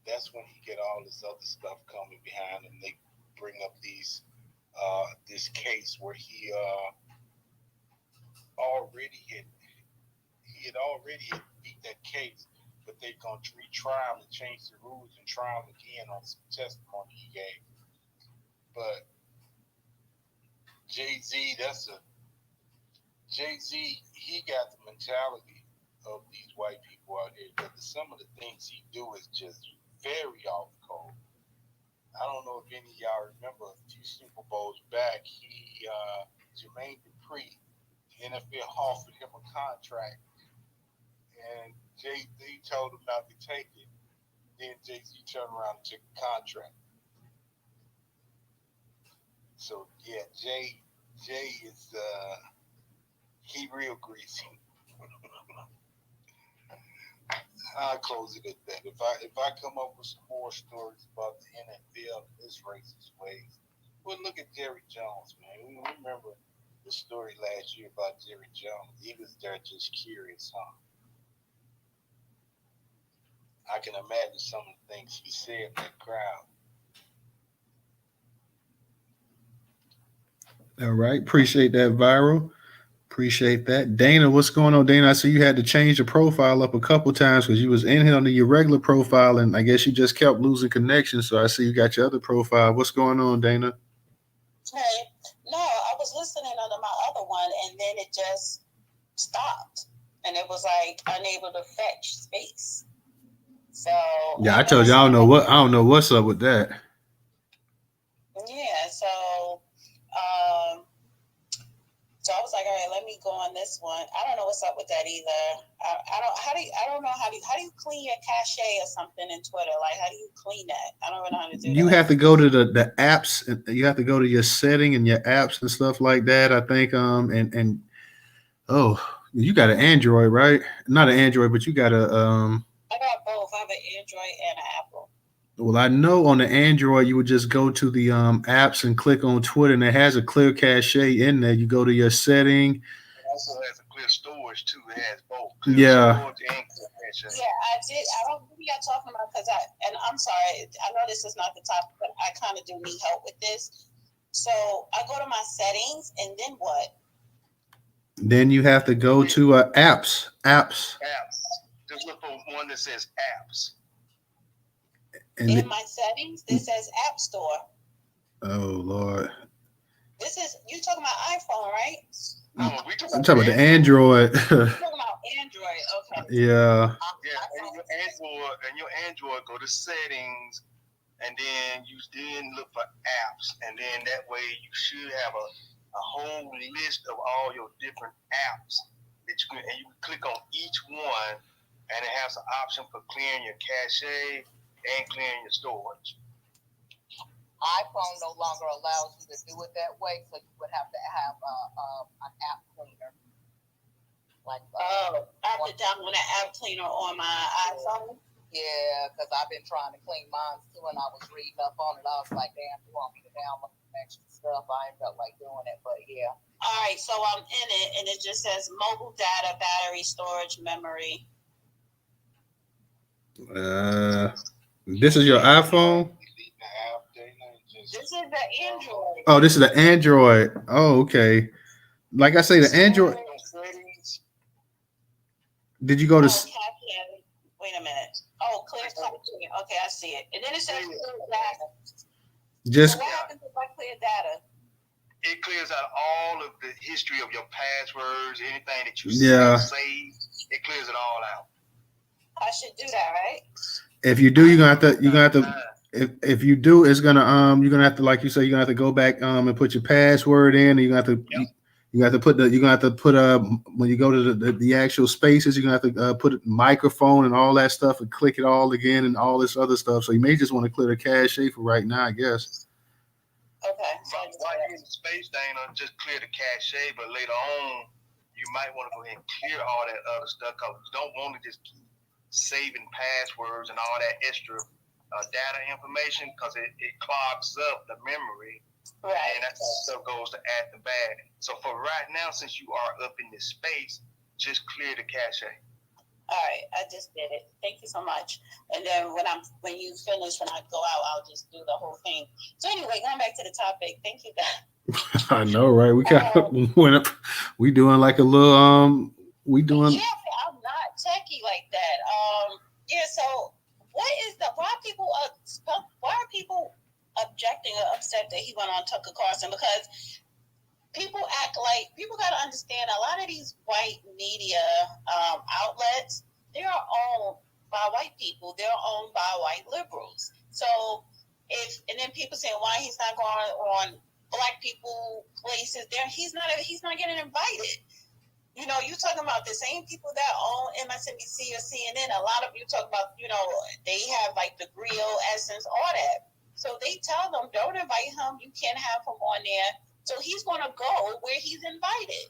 that's when he get all this other stuff coming behind him. They bring up this case where he already had beat that case, but they're going to retry him and change the rules and try him again on some testimony he gave. But Jay-Z, he got the mentality of these white people out here, but some of the things he do is just very off code. I don't know if any of y'all remember a few Super Bowls back, Jermaine Dupri, the NFL offered him a contract, and Jay-Z told him not to take it. Then Jay-Z turned around and took the contract. So yeah, Jay is he real greasy. I'll close it at that. If I come up with some more stories about the NFL and its racist ways, well, look at Jerry Jones, man. We remember the story last year about Jerry Jones. He was there just curious, huh? I can imagine some of the things he said in that crowd. All right. Appreciate that, Viral. Appreciate that. Dana, what's going on, Dana? I see you had to change your profile up a couple times because you was in here under your regular profile, and I guess you just kept losing connection. So I see you got your other profile. What's going on, Dana? Hey, no, I was listening under my other one, and then it just stopped, and it was like unable to fetch space. So yeah, I told you I don't know what's up with that. Yeah, so I was like, all right, let me go on this one. I don't know what's up with that either. I don't know how do you clean your cache or something in Twitter? Like, how do you clean that? I don't know how to do that. You have to go to the apps. You have to go to your setting and your apps and stuff like that. I think and you got an Android, right? Not an Android, but you got a I got both. I have an Android and an Apple. Well, I know on the Android you would just go to the apps and click on Twitter, and it has a clear cache in there. You go to your setting. It also has a clear storage too. It has both. Yeah. Storage and clear cache. Yeah, I did. I don't know what y'all talking about and I'm sorry. I know this is not the topic, but I kind of do need help with this. So I go to my settings, and then what? Then you have to go to apps. Apps. Just look for one that says apps. And in my settings, this says App Store. Oh Lord! This is you talking about iPhone, right? No, I'm talking about the Android. You're talking about Android, okay? Yeah. And your Android, go to settings, and then you look for apps, and then that way you should have a whole list of all your different apps that you can click on each one, and it has an option for clearing your cache and clearing your storage. iPhone no longer allows you to do it that way, so you would have to have an app cleaner. I have to download an app cleaner on my iPhone. Yeah, because I've been trying to clean mine too, and I was reading up on it. I was like, damn, you want me to download some extra stuff? I ain't felt like doing it, but yeah. All right, so I'm in it, and it just says mobile data, battery, storage, memory. This is your iPhone? This is the Android. Oh, this is the Android. Oh, okay. Like I say, the Android. Did you go to? Cache. Wait a minute. Oh, clear caching. Okay, I see it. And then it says clear data. Just so what happens if I clear data? It clears out all of the history of your passwords, anything that you save. It clears it all out. I should do that, right? If you do, you're gonna have to. If you do, it's gonna you're gonna have to, like you say, you're gonna have to go back and put your password in, and you're gonna have to. Yep. You have to put when you go to the actual spaces, you're gonna have to put a microphone and all that stuff and click it all again and all this other stuff. So you may just want to clear the cache for right now, I guess. Okay. So while you're in the space, Dana, just clear the cache, but later on, you might want to go ahead and clear all that other stuff because you don't want to just keep saving passwords and all that extra data information because it clogs up the memory. Right. And that's how stuff goes to add the bag. So for right now, since you are up in this space, just clear the cache. All right, I just did it. Thank you so much. And then when you finish, when I go out, I'll just do the whole thing. So anyway, going back to the topic. Thank you, guys. I know, right? We went up. We doing like a little We doing. Yeah, I'm not techie like that. Yeah. So why are people objecting or upset that he went on Tucker Carlson? Because people got to understand a lot of these white media outlets, they are owned by white people. They're owned by white liberals. So and then people saying why he's not going on black people places there, he's not getting invited. You know, you talking about the same people that own MSNBC or CNN. A lot of you talk about, they have like the grill, Essence, all that. So they tell them, don't invite him. You can't have him on there. So he's going to go where he's invited.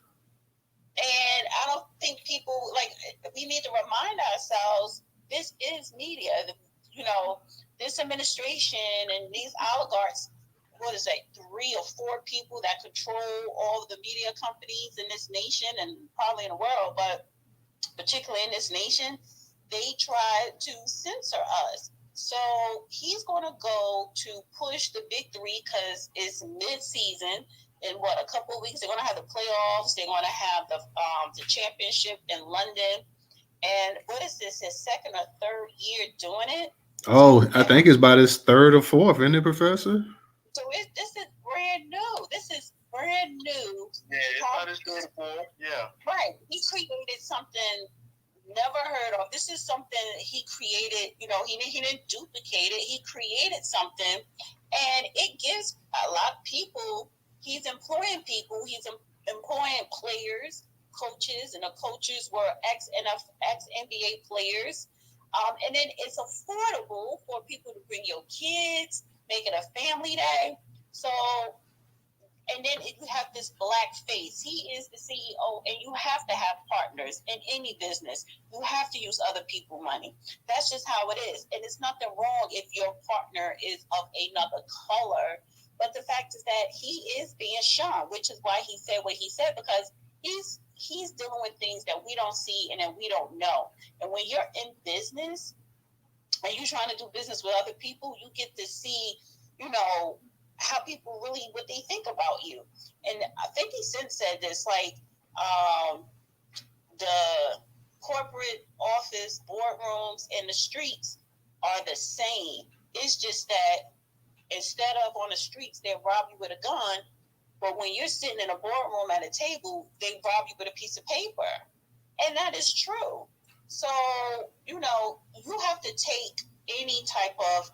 And I don't think people, we need to remind ourselves, this is media. This administration and these oligarchs, 3 or 4 people that control all of the media companies in this nation and probably in the world, but particularly in this nation, they try to censor us. So he's going to go to push the big 3 because it's mid-season. In a couple of weeks, they're going to have the playoffs. They're going to have the championship in London. And what is this, his second or third year doing it? Oh, I think it's about his 3rd or 4th, isn't it, Professor? So this is brand new. This is brand new. Yeah, it's about his 3rd or 4th. Yeah. Right. He created something never heard of. This is something he created. He didn't duplicate it. He created something, and it gives a lot of people. He's employing people. He's employing players, coaches, and the coaches were ex-NBA players. And then it's affordable for people to bring your kids, make it a family day. So, and then you have this black face. He is the CEO, and you have to have partners in any business. You have to use other people's money. That's just how it is. And it's nothing wrong if your partner is of another color. But the fact is that he is being shunned, which is why he said what he said, because he's dealing with things that we don't see and that we don't know. And when you're in business and you're trying to do business with other people, you get to see, how people really, what they think about you. And 50 Cent said this, the corporate office, boardrooms, and the streets are the same. It's just that instead of on the streets, they rob you with a gun. But when you're sitting in a boardroom at a table, they rob you with a piece of paper. And that is true. So, you have to take any type of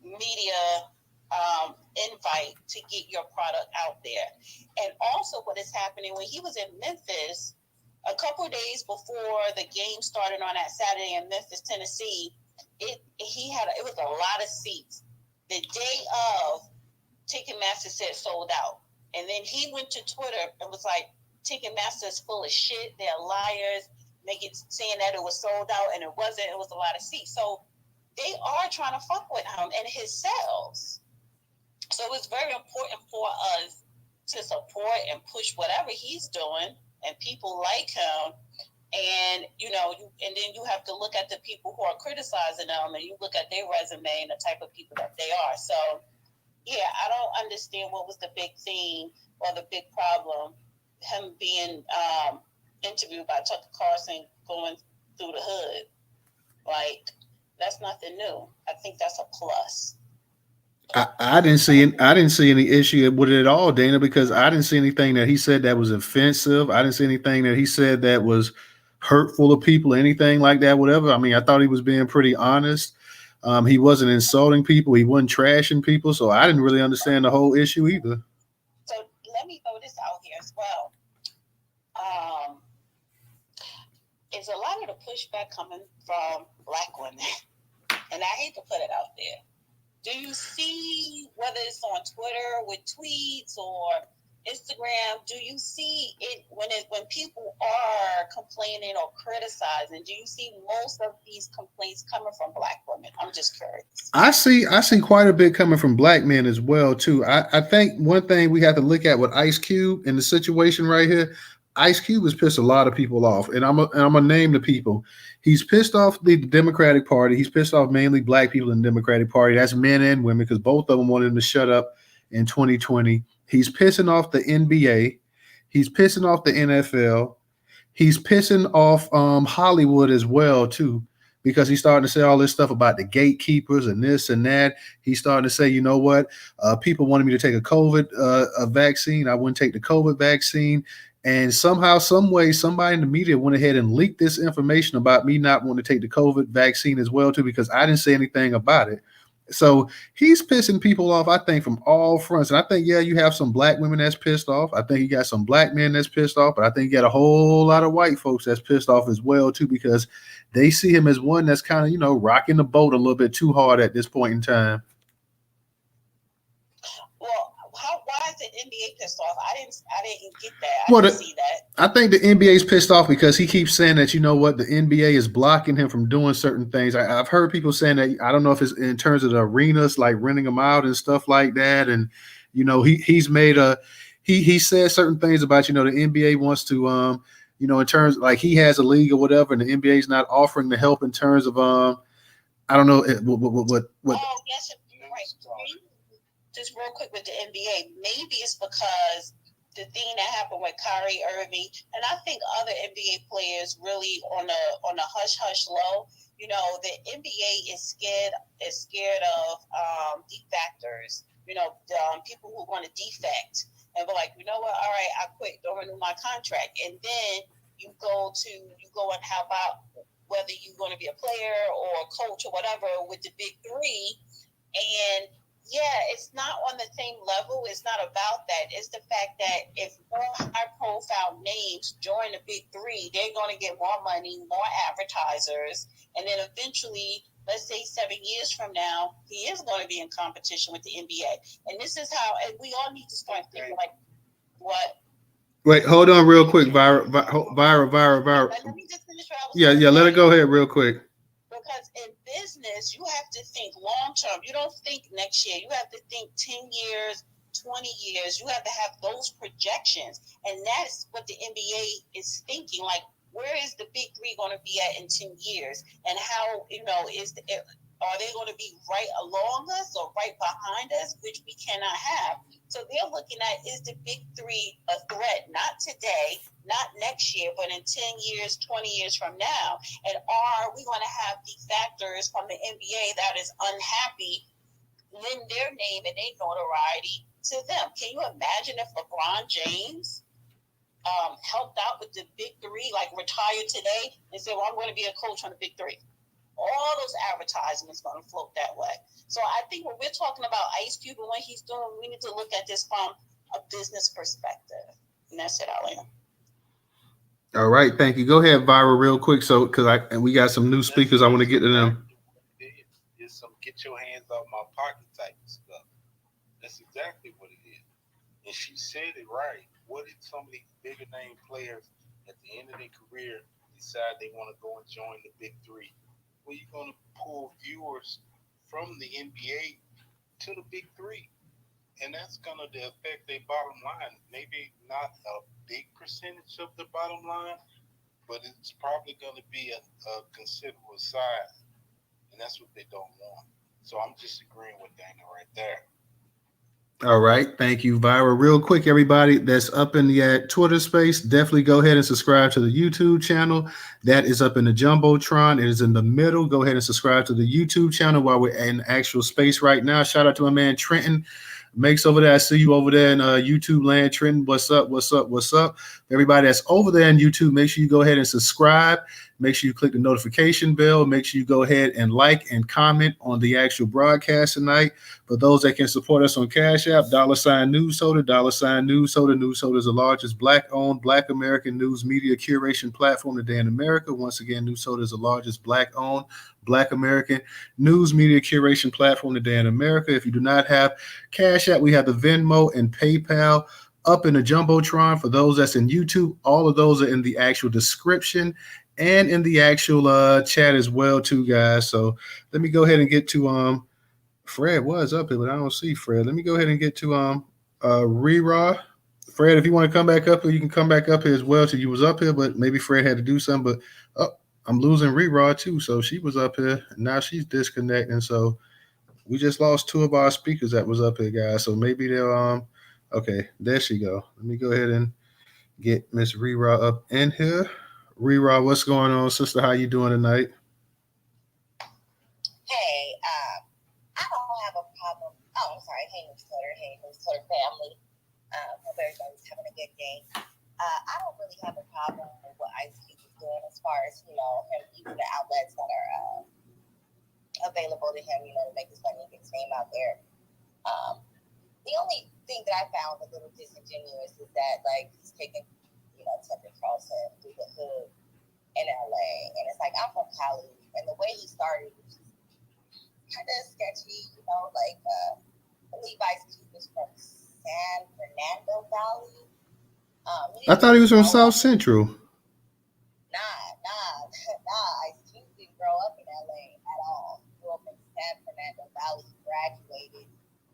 media invite to get your product out there. And also what is happening, when he was in Memphis, a couple of days before the game started on that Saturday in Memphis, Tennessee, it was a lot of seats. The day of, Ticketmaster said sold out. And then he went to Twitter and was like, Ticketmaster is full of shit. They're liars. Saying that it was sold out, and it wasn't. It was a lot of seats. So they are trying to fuck with him and his sales. So it's very important for us to support and push whatever he's doing and people like him. And and then you have to look at the people who are criticizing them, and you look at their resume and the type of people that they are. So yeah, I don't understand what was the big theme or the big problem. Him being interviewed by Tucker Carlson going through the hood, like that's nothing new. I think that's a plus. I didn't see any issue with it at all, Dana, because I didn't see anything that he said that was offensive. I didn't see anything that he said that was hurtful to people, anything like that, whatever. I mean, I thought he was being pretty honest. He wasn't insulting people. He wasn't trashing people. So I didn't really understand the whole issue either. So let me throw this out here as well. Um, is a lot of the pushback coming from Black women, and I hate to put it out there. Do you see, whether it's on Twitter with tweets or Instagram, do you see it when people are complaining or criticizing? Do you see most of these complaints coming from Black women? I'm just curious. I see quite a bit coming from Black men as well too. I think one thing we have to look at with Ice Cube in the situation right here. Ice Cube has pissed a lot of people off, and I'm gonna name the people. He's pissed off the Democratic Party. He's pissed off mainly Black people in the Democratic Party. That's men and women because both of them wanted him to shut up in 2020. He's pissing off the NBA. He's pissing off the NFL. He's pissing off Hollywood as well too, because he's starting to say all this stuff about the gatekeepers and this and that. He's starting to say, you know what, people wanted me to take a COVID a vaccine. I wouldn't take the COVID vaccine. And somehow, some way, somebody in the media went ahead and leaked this information about me not wanting to take the COVID vaccine as well too, because I didn't say anything about it. So he's pissing people off, I think, from all fronts. And I think, yeah, you have some Black women that's pissed off. I think you got some Black men that's pissed off, but I think you got a whole lot of white folks that's pissed off as well, too, because they see him as one that's kind of, rocking the boat a little bit too hard at this point in time. Well, why is the NBA pissed off? I didn't get that. Well, didn't see that. I think the NBA is pissed off because he keeps saying that, you know what, the NBA is blocking him from doing certain things. I've heard people saying that, I don't know if it's in terms of the arenas, like renting them out and stuff like that. And, he's made he said certain things about, the NBA wants to, in terms like he has a league or whatever, and the NBA is not offering the help in terms of, I don't know what. Oh, yes, right. Just real quick with the NBA, maybe it's because the thing that happened with Kyrie Irving, and I think other NBA players really on a hush hush low. The NBA is scared of defectors. People who want to defect and be like, you know what? All right, I quit. Don't renew my contract, and then you go and help out, whether you're going to be a player or a coach or whatever with the big three, and yeah, it's not on the same level. It's not about that. It's the fact that if more high-profile names join the big three, they're going to get more money, more advertisers, and then eventually, let's say 7 years from now, he is going to be in competition with the NBA. And this is how, and we all need to start thinking like, what? Wait, hold on real quick, Vira. Let me just finish what I was Yeah, let it go ahead real quick. Because in business, you have to think long term. You don't think next year. You have to think 10 years, 20 years. You have to have those projections. And that's what the NBA is thinking. Like, where is the big three going to be at in 10 years? And how, are they going to be right along us or right behind us, which we cannot have? So they're looking at, is the big three a threat? Not today, not next year, but in 10 years, 20 years from now. And are we going to have defectors from the NBA that is unhappy, lend their name and their notoriety to them? Can you imagine if LeBron James helped out with the big three, like retired today and said, well, I'm going to be a coach on the big three? All those advertisements going to float that way. So I think when we're talking about Ice Cube and what he's doing, we need to look at this from a business perspective. And that's it, Alan. All right, thank you. Go ahead, Vira, real quick. So, we got some new speakers, I want to get to them. It's some get your hands off my pocket type of stuff. That's exactly what it is. And she said it right. What did some of these bigger name players at the end of their career decide they want to go and join the big three? Well, you're going to pull viewers from the NBA to the big three. And that's going to affect their bottom line. Maybe not a big percentage of the bottom line, but it's probably going to be a considerable size, and that's what they don't want. So I'm disagreeing with Dana right there. All right, thank you, Vira. Real quick, everybody that's up in the Twitter space, definitely go ahead and subscribe to the YouTube channel. That is up in the jumbotron. It is in the middle. Go ahead and subscribe to the YouTube channel while we're in actual space right now. Shout out to my man Trenton Makes over there. I see you over there in YouTube land, Trenton. What's up? What's up? What's up? Everybody that's over there in YouTube, make sure you go ahead and subscribe. Make sure you click the notification bell. Make sure you go ahead and like and comment on the actual broadcast tonight. For those that can support us on Cash App, $ Newstoter, $ Newstoter. Newstoter is the largest Black-owned, Black American news media curation platform today in America. Once again, Newstoter is the largest Black-owned, Black American news media curation platform today in America. If you do not have Cash App, we have the Venmo and PayPal up in the Jumbotron. For those that's in YouTube, all of those are in the actual description and in the actual chat as well, too, guys. So let me go ahead and get to Fred was up here, but I don't see Fred. Let me go ahead and get to Reraw. Fred, if you want to come back up here, you can come back up here as well. So you was up here, but maybe Fred had to do something. But I'm losing Reraw too. So she was up here. Now she's disconnecting. So we just lost two of our speakers that was up here, guys. So maybe they'll okay, there she go. Let me go ahead and get Miss Reraw up in here. Reraw, what's going on, sister? How you doing tonight? Hey, I don't have a problem. Oh, I'm sorry. Hey, Newstoter family. Hope everybody's having a good day. I don't really have a problem with what Ice Cube is doing as far as, him using the outlets that are available to him, to make his money and get his name out there. The only thing that I found a little disingenuous is that, he's taking, Tucker Carlson through the hood in LA. And it's like, I'm from Cali. And the way he started was kind of sketchy, I believe Ice Cube is from San Fernando Valley. I thought he was from South Central. Nah. Ice Cube didn't grow up in LA at all. He grew up in San Fernando Valley, graduated,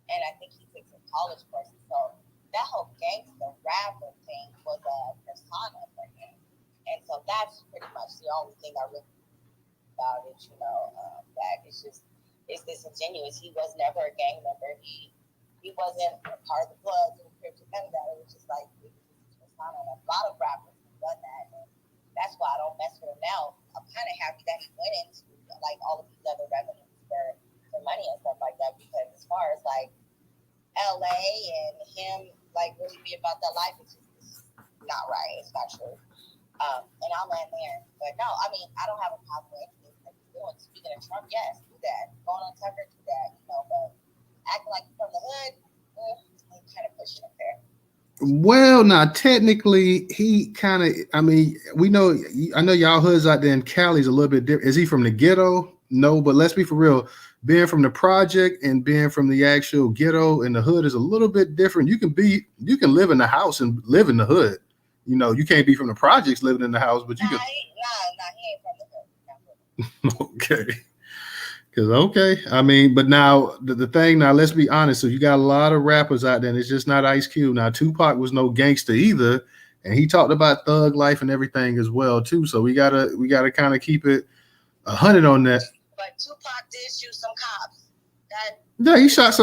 and I think he took some college courses. So that whole gangster rapper thing was a persona for him. And so that's pretty much the only thing I really about it, that it's disingenuous. He was never a gang member. He wasn't a part of the Bloods and Crips, none of that. It was just like it was his persona. And a lot of rappers have done that, and that's why I don't mess with him now. I'm kind of happy that he went into all of these other revenues for money and stuff like that, because as far as LA and him really be about that life, it's just not right. It's not true. And I'll land there. But no, I mean, I don't have a problem with anything that he's doing. Speaking of Trump, yes, do that. Going on Tucker, do that. But acting like you're from the hood, kind of pushing it there. Well, now technically, he kind of. I mean, I know y'all hoods out there in Cali's a little bit different. Is he from the ghetto? No, but let's be for real. Being from the project and being from the actual ghetto and the hood is a little bit different. You can live in the house and live in the hood. You can't be from the projects living in the house, but you can. He ain't from the hood. Okay. Because I mean, but now the thing now, let's be honest. So you got a lot of rappers out there, and it's just not Ice Cube. Now Tupac was no gangster either, and he talked about thug life and everything as well too. So we gotta kind of keep it 100 on that. But Tupac did shoot some cops. Yeah, he shot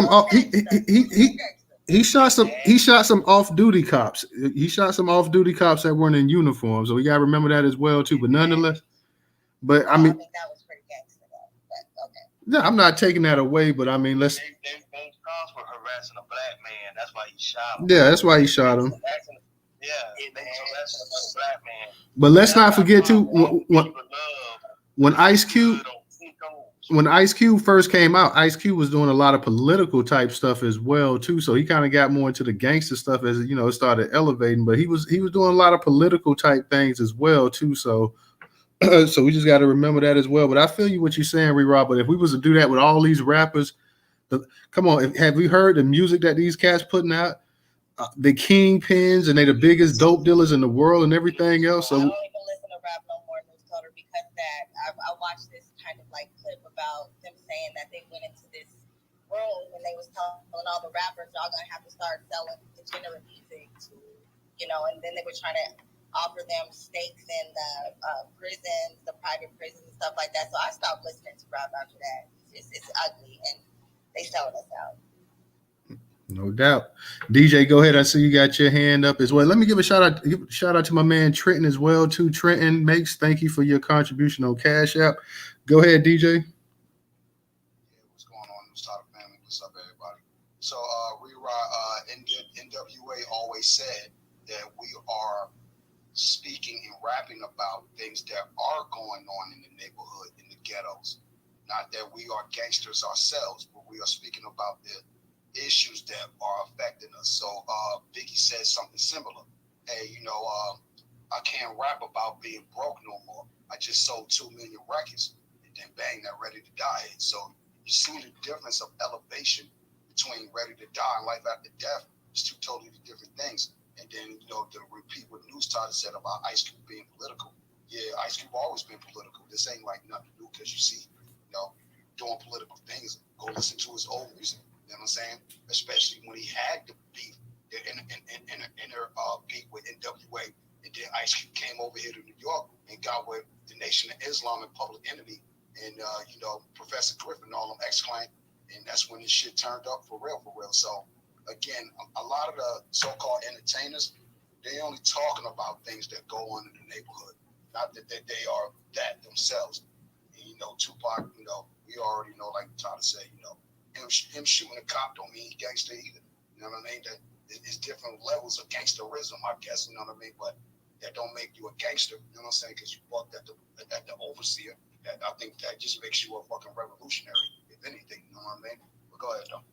some. He shot some off-duty cops. He shot some off-duty cops that weren't in uniform. So we gotta remember that as well too. But nonetheless, I mean that was pretty gangster though. But okay. Yeah, I'm not taking that away, but I mean, let's. Those cops were harassing a black man. That's why he shot him. Yeah, that's why he shot him. Yeah, they harassing a black man. But let's not forget too when Ice Cube first came out, Ice Cube was doing a lot of political type stuff as well too. So he kind of got more into the gangster stuff as it started elevating. But he was doing a lot of political type things as well too. So. So we just got to remember that as well. But I feel you what you're saying, Rob. But if we was to do that with all these rappers, come on, have we heard the music that these cats putting out? The kingpins, and they the biggest dope dealers in the world and everything else. So I don't even listen to rap no more, Newstoter, because I watched this kind of clip about them saying that they went into this room and they was telling all the rappers, y'all gonna have to start selling degenerate music to, and then they were trying to offer them stakes in the prisons, the private prisons, and stuff like that. So I stopped listening to rap after that. It's ugly, and they selling us out. No doubt. DJ, go ahead. I see you got your hand up as well. Let me give a shout out to my man Trenton as well too. Trenton makes, thank you for your contribution on Cash App. Go ahead, DJ. Yeah, what's going on, Newstoter family? What's up, everybody? So, NWA always said that we are speaking and rapping about things that are going on in the neighborhood, in the ghettos. Not that we are gangsters ourselves, but we are speaking about the issues that are affecting us. So Biggie said something similar. Hey, I can't rap about being broke no more. I just sold 2 million records, and then bang, that Ready to Die. So you see the difference of elevation between Ready to Die and Life After Death. It's two totally different things. And then, to repeat what Newstoter said about Ice Cube being political. Yeah, Ice Cube always been political. This ain't like nothing new because you see, doing political things. Go listen to his old music. You know what I'm saying? Especially when he had the beef, the inner beef with NWA. And then Ice Cube came over here to New York and got with the Nation of Islam and Public Enemy and, Professor Griffin and all them exclaimed. And that's when this shit turned up for real. So, again, a lot of the so-called entertainers, they only talking about things that go on in the neighborhood, not that they are that themselves. And, Tupac, we already know, like Tyler said, him shooting a cop don't mean he gangster either. You know what I mean? That it's different levels of gangsterism, I guess. You know what I mean? But that don't make you a gangster. You know what I'm saying? Because you bucked at the overseer. That I think that just makes you a fucking revolutionary, if anything. You know what I mean? But go ahead, though.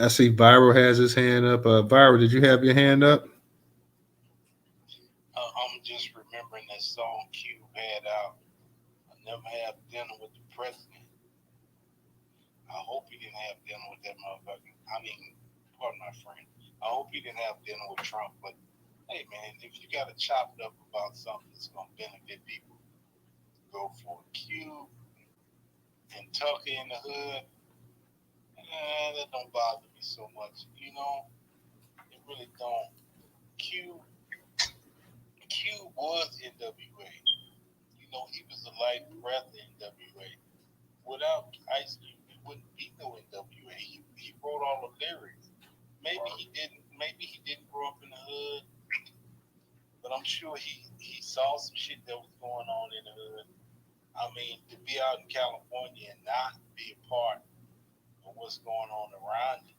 I see Viral has his hand up. Viral, did you have your hand up? I'm just remembering that song Q had out. I never had dinner with the president. I hope he didn't have dinner with that motherfucker. Pardon my friend. I hope he didn't have dinner with Trump. But hey, man, if you got to chop it up about something that's going to benefit people, go for Q and Tucker in the hood. That don't bother me so much. It really don't. Q was NWA. He was the life breath of NWA. Without Ice Cube, it wouldn't be no NWA. He wrote all the lyrics. Maybe he didn't grow up in the hood, but I'm sure he saw some shit that was going on in the hood. I mean, to be out in California and not be a part of what's going on around you.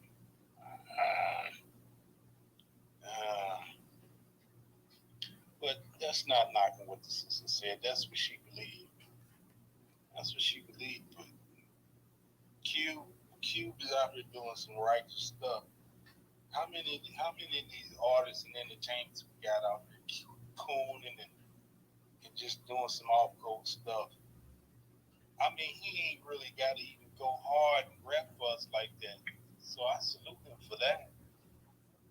But that's not knocking what the sister said. That's what she believed. But Cube is out here doing some righteous stuff. How many of these artists and entertainers we got out there cooning and just doing some off-code stuff? I mean, he ain't really got to even go hard and rap for us like that. So I salute him for that.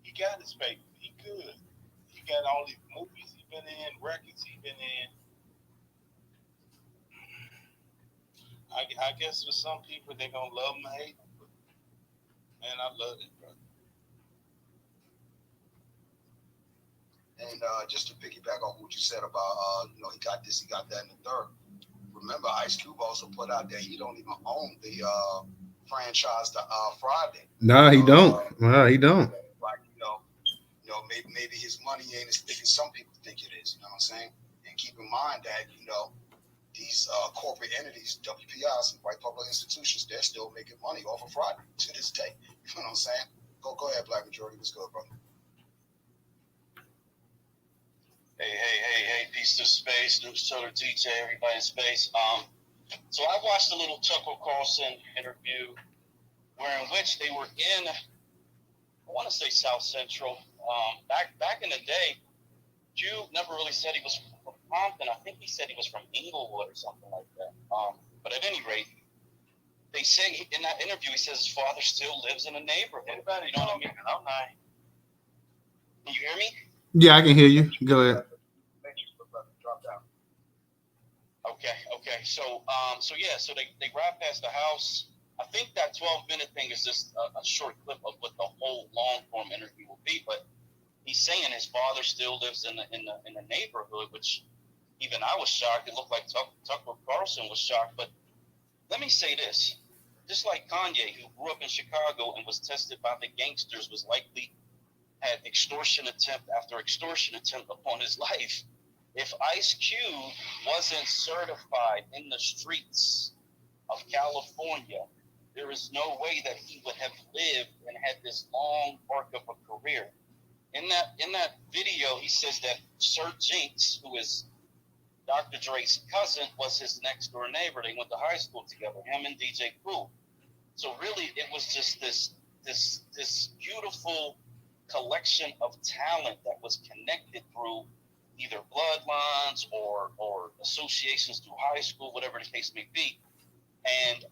He got his paper. He good. He got all these movies he been in, records he been in. I guess for some people, they're going to love him or hate him. But, man, I love it, brother. And just to piggyback off what you said about, he got this, he got that, and the third. Remember, Ice Cube also put out that he don't even own the franchise to Friday. Nah, he don't. He don't. Like, maybe his money ain't as big as some people think it is. You know what I'm saying? And keep in mind that these corporate entities, WPIs, and white public institutions, they're still making money off of Friday to this day. You know what I'm saying? Go ahead, Black Majority. Let's go, brother. Hey, peace to space, Newstoter, DJ, everybody in space. So I watched a little Tucker Carlson interview in which they were in, I want to say South Central. Back in the day, Cube never really said he was from Compton. I think he said he was from Inglewood or something like that. But at any rate, they say in that interview, he says his father still lives in the neighborhood. You know what I mean? Can you hear me? Yeah, I can hear you. Go ahead. Okay. So they ride past the house. I think that 12-minute thing is just a short clip of what the whole long-form interview will be. But he he's saying his father still lives in the neighborhood, which even I was shocked. It looked like Tucker Carlson was shocked. But let me say this. Just like Kanye, who grew up in Chicago and was tested by the gangsters, was likely had extortion attempt after extortion attempt upon his life. If Ice Cube wasn't certified in the streets of California, there is no way that he would have lived and had this long arc of a career. In that video, he says that Sir Jinx, who is Dr. Dre's cousin, was his next door neighbor. They went to high school together, him and DJ Clue. So really, it was just this beautiful collection of talent that was connected through either bloodlines or associations through high school, whatever the case may be. And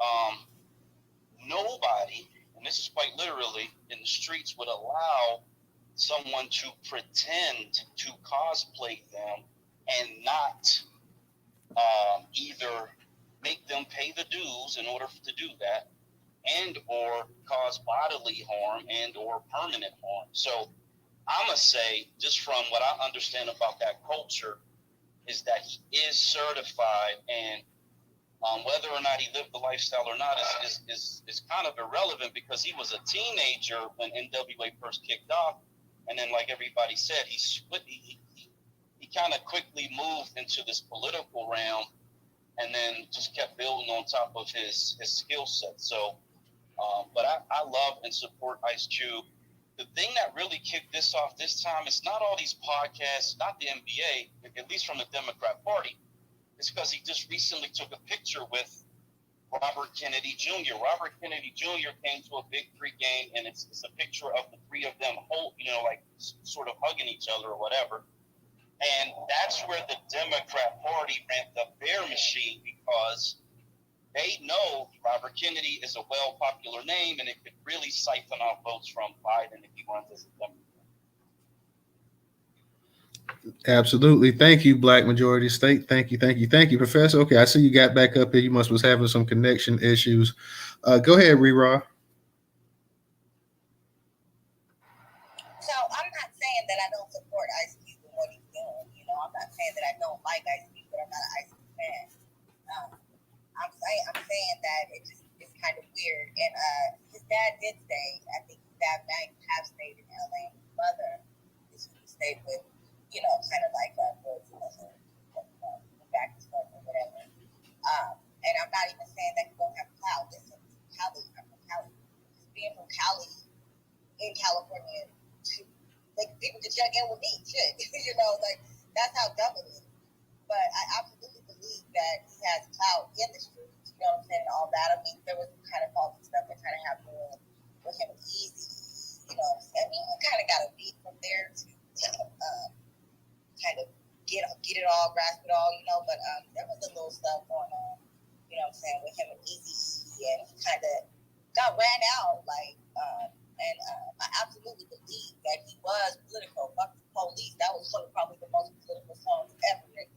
nobody, and this is quite literally, in the streets would allow someone to pretend to cosplay them and not either make them pay the dues in order to do that, and or cause bodily harm and or permanent harm. So I'm going to say, just from what I understand about that culture, is that he is certified, and whether or not he lived the lifestyle or not is kind of irrelevant, because he was a teenager when NWA first kicked off. And then, like everybody said, he kind of quickly moved into this political realm, and then just kept building on top of his skill set. So, but I love and support Ice Cube. The thing that really kicked this off this time is not all these podcasts, not the NBA, at least from the Democrat Party. It's because he just recently took a picture with Robert Kennedy Jr. Robert Kennedy Jr. came to a big pregame, and it's a picture of the three of them, like sort of hugging each other or whatever. And that's where the Democrat Party ran the bear machine, because they know Robert Kennedy is a well-popular name, and it could really siphon off votes from Biden if he runs as a Democrat. Absolutely. Thank you, Black Majority State. Thank you, Professor. Okay, I see you got back up here. You was having some connection issues. Go ahead, Rera. So I'm not saying that I don't support Ice Cube and what he's doing. I'm not saying that I don't like Ice Cube, but I'm not an Ice Cube fan. I'm saying that it's kind of weird. And his dad did stay. I think his dad might have stayed in LA. His mother is who he stayed with. Kind of like back and forth or whatever. And I'm not even saying that you don't have clout. Listen, Cali, I'm from Cali. Just being from Cali in California, people can check in with me. Shit, that's how dumb it is. But I absolutely believe that he has clout in the streets. You know what I'm saying? All that. I mean, there was kind of faulty stuff that kind of happened with him Easy. You know what I'm saying? I mean, we kind of got a beat from there to kind of get it all, grasp it all, but there was a little stuff going on, what I'm saying, with him and Easy, and he kind of got ran out, and I absolutely believe that he was political. Fuck the police, that was probably the most political songs ever written.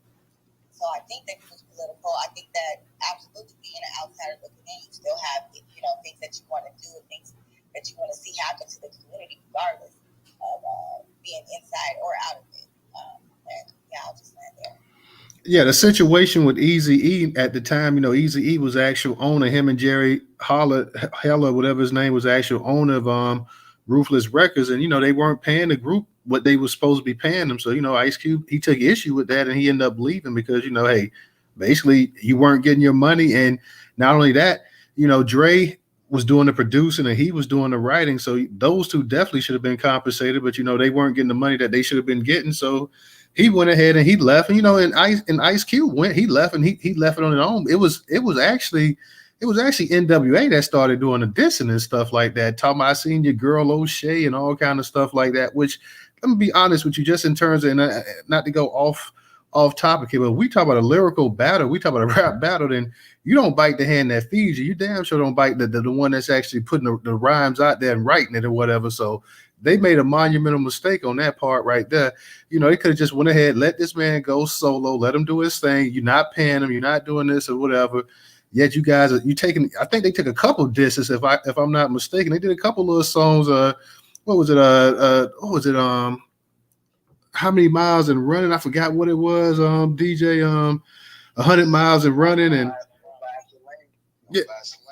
So I think that he was political. I think that absolutely being an outsider looking in, you still have, things that you want to do and things that you want to see happen to the community, regardless of being inside or out of it. And yeah, I'll just land there. Yeah, the situation with Eazy-E at the time, Eazy-E was actual owner. Him and Jerry Heller, whatever his name, was actual owner of Ruthless Records, and they weren't paying the group what they were supposed to be paying them. So Ice Cube, he took issue with that, and he ended up leaving because hey, basically you weren't getting your money, and not only that, Dre was doing the producing and he was doing the writing, so those two definitely should have been compensated, but they weren't getting the money that they should have been getting. So he went ahead and he left, and and Ice Cube he left, and he left it on his own. It was actually NWA that started doing the dissing and stuff like that, talking about I seen your girl O'Shea and all kind of stuff like that. Which, let me be honest with you, just in terms of not to go off topic here, but we talk about a lyrical battle, we talk about a rap battle, then you don't bite the hand that feeds you. You damn sure don't bite the one that's actually putting the rhymes out there and writing it or whatever. So they made a monumental mistake on that part right there. They could have just went ahead, let this man go solo, let him do his thing. You're not paying him, you're not doing this or whatever. Yet you guys are taking. I think they took a couple disses, if I'm not mistaken. They did a couple of songs. What was it? how many miles and running. I forgot what it was. DJ 100 miles and running and yeah.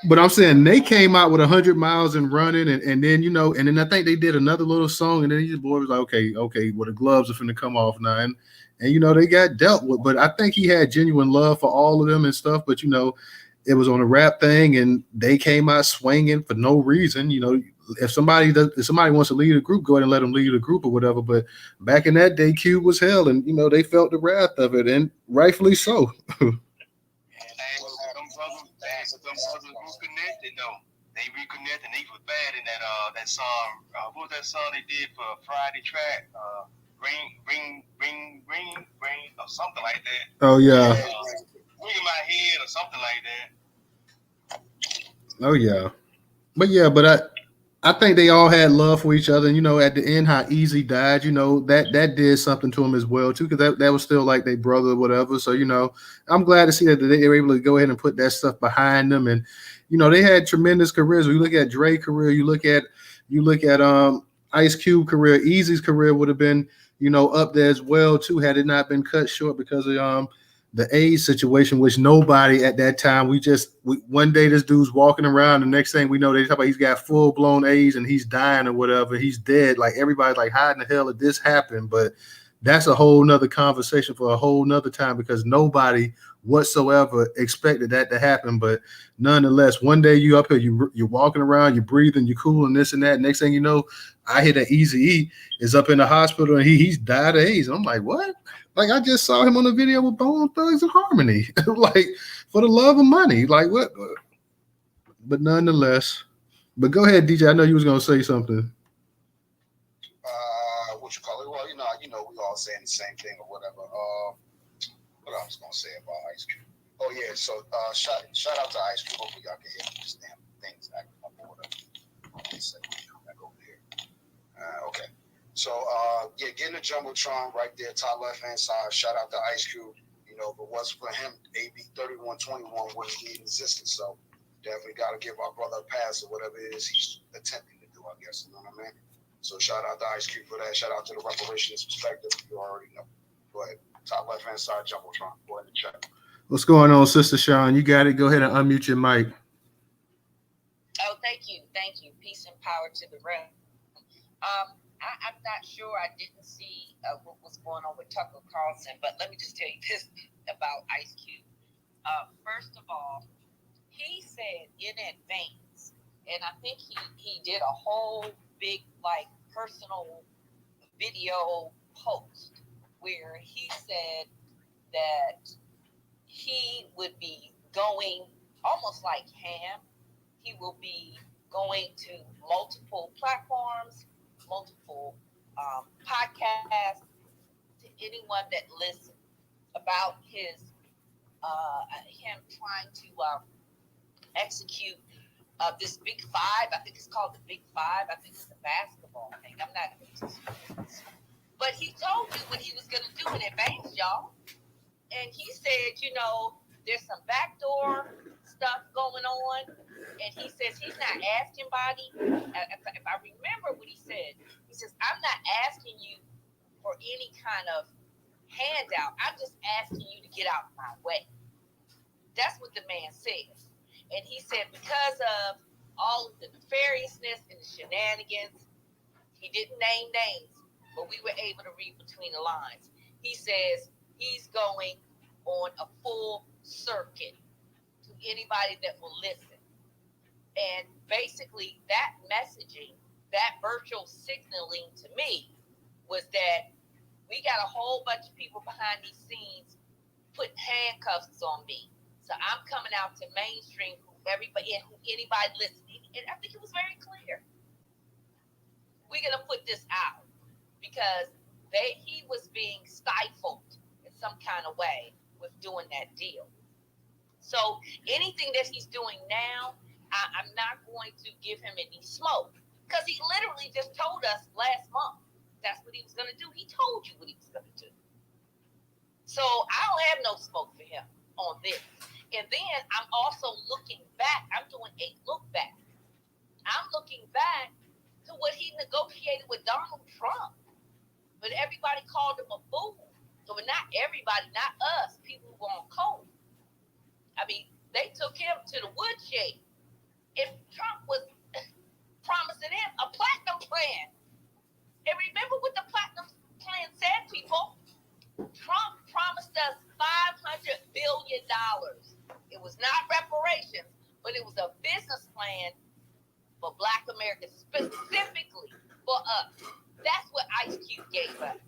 But I'm saying they came out with 100 miles and running, and then and then I think they did another little song, and then his boy was like, okay, well the gloves are finna come off now, and they got dealt with. But I think he had genuine love for all of them and stuff. But it was on a rap thing, and they came out swinging for no reason. If somebody wants to lead a group, go ahead and let them lead a group or whatever. But back in that day, Cube was hell, and they felt the wrath of it, and rightfully so. Them brothers reconnected though. They reconnected. They was bad in that song. What was that song they did for Friday track? Ring, or something like that. Oh yeah. Ring in my head or something like that. Oh yeah. But I think they all had love for each other. And at the end, how Easy died, that did something to him as well too, because that was still like their brother or whatever. So I'm glad to see that they were able to go ahead and put that stuff behind them. And they had tremendous careers. When you look at Dre's career, you look at Ice Cube career, Easy's career would have been up there as well too, had it not been cut short because of the AIDS situation, which nobody at that time, one day this dude's walking around, the next thing we know, they talk about he's got full blown AIDS and he's dying or whatever, he's dead. Like everybody's like, how in the hell did this happen? But that's a whole nother conversation for a whole nother time, because nobody whatsoever expected that to happen. But nonetheless, one day you up here, you're walking around, you're breathing, you're cool and this and that. Next thing you know, I hear that Eazy-E is up in the hospital and he's died of AIDS. And I'm like, what? Like, I just saw him on a video with Bone Thugs and Harmony. Like, for the love of money. Like, what? But nonetheless. But go ahead, DJ. I know you was going to say something. What you call it? Well, we all saying the same thing or whatever. What I was going to say about Ice Cube. Oh, yeah. So, shout out to Ice Cube. Hopefully, y'all can hear these damn things acting up or whatever. Back over here. Okay. So, getting the Jumbotron right there, top left-hand side. Shout out to Ice Cube. But what's for him, AB 3121 wouldn't be in existence. So, definitely got to give our brother a pass or whatever it is he's attempting to do, I guess. You know what I mean? So, shout out to Ice Cube for that. Shout out to the reparations perspective. You already know. Go ahead. Top left-hand side, Jumbotron. Go ahead and check. What's going on, Sister Sean? You got it. Go ahead and unmute your mic. Oh, thank you. Peace and power to the room. I'm not sure. I didn't see what was going on with Tucker Carlson, but let me just tell you this about Ice Cube. First of all, he said in advance, and I think he did a whole big personal video post where he said that he would be going almost like ham. He will be going to multiple platforms, multiple podcasts, to anyone that listens about him trying to execute this Big Five. I think it's called the Big Five. I think it's a basketball thing. I'm not going to. But he told you what he was going to do in advance, y'all. And he said, there's some backdoor stuff going on. And he says he's not asking anybody. If I remember what he said, he says, I'm not asking you for any kind of handout. I'm just asking you to get out of my way. That's what the man says. And he said because of all of the nefariousness and the shenanigans, he didn't name names, but we were able to read between the lines. He says he's going on a full circuit to anybody that will listen. And basically that messaging, that virtual signaling to me was that we got a whole bunch of people behind these scenes putting handcuffs on me. So I'm coming out to mainstream everybody and anybody listening. And I think it was very clear. We're going to put this out because he was being stifled in some kind of way with doing that deal. So anything that he's doing now, I'm not going to give him any smoke because he literally just told us last month that's what he was going to do. He told you what he was going to do. So I don't have no smoke for him on this. And then I'm also looking back. I'm doing a look back. I'm looking back to what he negotiated with Donald Trump but everybody called him a fool. So, but not everybody, not us, people who were on coke. I mean, they took him to the woodshed. If Trump was promising him a platinum plan, and remember what the platinum plan said, people? Trump promised us $500 billion. It was not reparations, but it was a business plan for Black Americans, specifically for us. That's what Ice Cube gave us.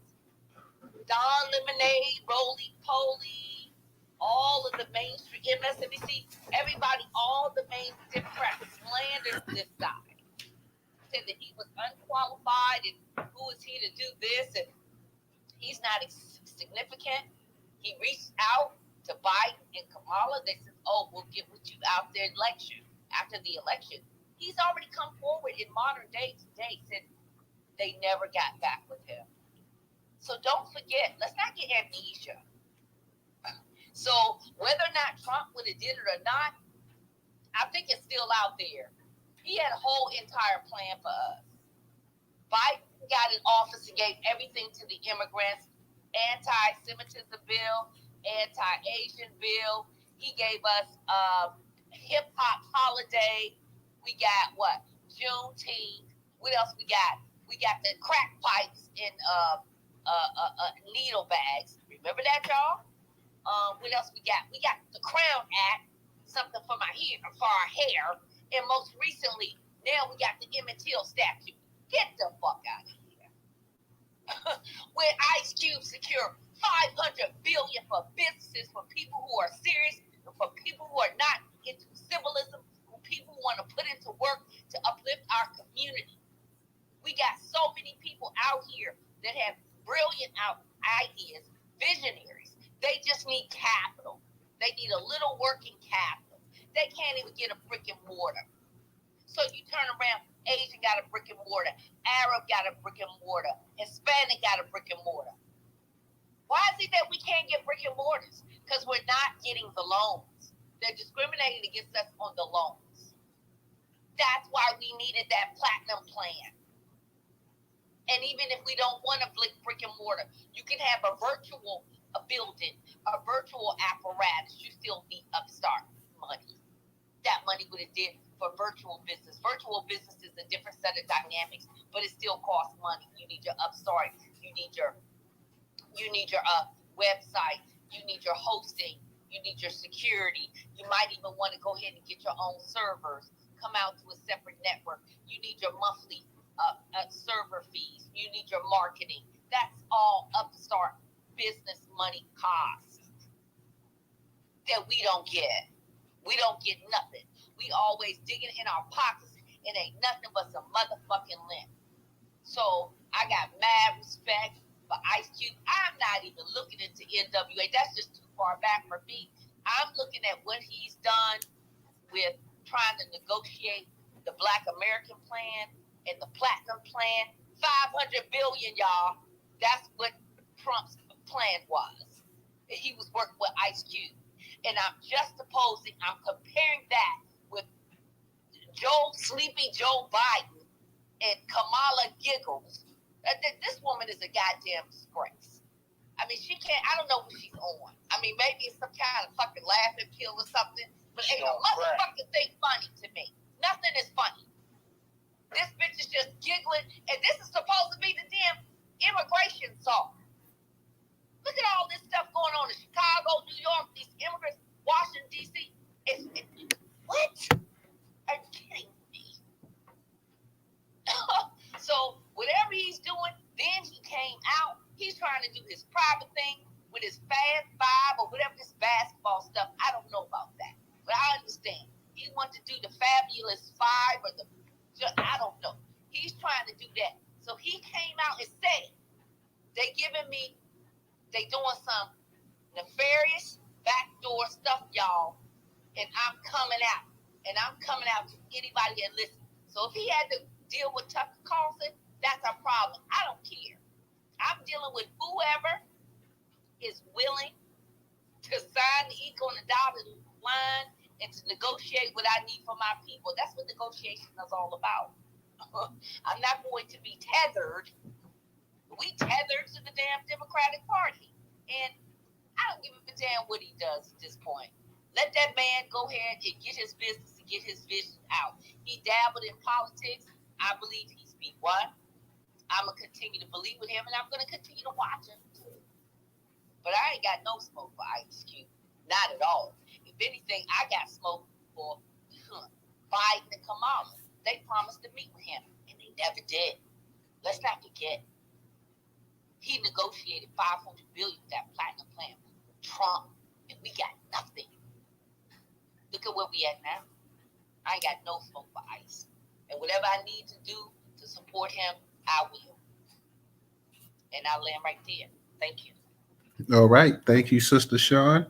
Don Lemonade, Roly Poly, all of the mainstream, MSNBC, everybody, all the main Democrats slandered this guy. Said that he was unqualified and who is he to do this, and he's not significant. He reached out to Biden and Kamala. They said, oh, we'll get with you after the election. He's already come forward in modern day today, said they never got back with him. So don't forget, let's not get amnesia. So whether or not Trump would have did it or not, I think it's still out there. He had a whole entire plan for us. Biden got in office and gave everything to the immigrants. Anti-Semitism bill, anti-Asian bill. He gave us hip-hop holiday. We got what? Juneteenth. What else we got? We got the crack pipes in needle bags. Remember that, y'all? What else we got? We got the Crown Act, something for our hair. And most recently, now we got the Emmett Till statue. Get the fuck out of here. When Ice Cube secured $500 billion for businesses, for people who are serious, and for people who are not into symbolism, who people want to put into work to uplift our community. We got so many people out here that have brilliant ideas, visionaries. They just need capital. They need a little working capital. They can't even get a brick and mortar. So you turn around, Asian got a brick and mortar, Arab got a brick and mortar, Hispanic got a brick and mortar. Why is it that we can't get brick and mortars? Because we're not getting the loans. They're discriminating against us on the loans. That's why we needed that platinum plan. And even if we don't want a brick and mortar, you can have a virtual building, a virtual apparatus. You still need upstart money. That money would have did for virtual business. Virtual business is a different set of dynamics, but it still costs money. You need your upstart. You need your website. You need your hosting. You need your security. You might even want to go ahead and get your own servers. Come out to a separate network. You need your monthly server fees. You need your marketing. That's all upstart business money cost that we don't get. We don't get nothing. We always digging in our pockets and ain't nothing but some motherfucking lint. So I got mad respect for Ice Cube. I'm not even looking into NWA. That's just too far back for me. I'm looking at what he's done with trying to negotiate the Black American plan and the Platinum plan. $500 billion, y'all. That's what Trump's plan was. He was working with Ice Cube. And I'm comparing that with Sleepy Joe Biden and Kamala Giggles. This woman is a goddamn disgrace. I mean, she can't, I don't know what she's on. I mean, maybe it's some kind of fucking laughing pill or something, but ain't no motherfucking thing funny to me. Nothing is funny. This bitch is just giggling, and this is supposed to be the damn immigration song. Look at all this stuff going on in Chicago, New York, these immigrants, Washington, D.C. What? Are you kidding me? So whatever he's doing, then he came out. He's trying to do his private thing with his Fast Five or whatever, this basketball stuff. I don't know about that, but I understand. He wants to do the Fabulous Five or I don't know. He's trying to do that. So he came out and said, they doing some nefarious backdoor stuff, y'all, and I'm coming out. And I'm coming out to anybody that listens. So if he had to deal with Tucker Carlson, that's a problem. I don't care. I'm dealing with whoever is willing to sign the ink on the dotted line and to negotiate what I need for my people. That's what negotiation is all about. I'm not going to be tethered. We tethered to damn Democratic Party. And I don't give a damn what he does at this point. Let that man go ahead and get his business and get his vision out. He dabbled in politics. I believe he's B1. I'm going to continue to believe with him, and I'm going to continue to watch him. But I ain't got no smoke for Ice Cube. Not at all. If anything, I got smoke for Biden and Kamala. They promised to meet with him, and they never did. Let's not forget. He negotiated $500 billion with that platinum plan with Trump, and we got nothing. Look at where we at now. I ain't got no smoke for Ice. And whatever I need to do to support him, I will. And I'll land right there. Thank you. All right. Thank you, Sister Sean.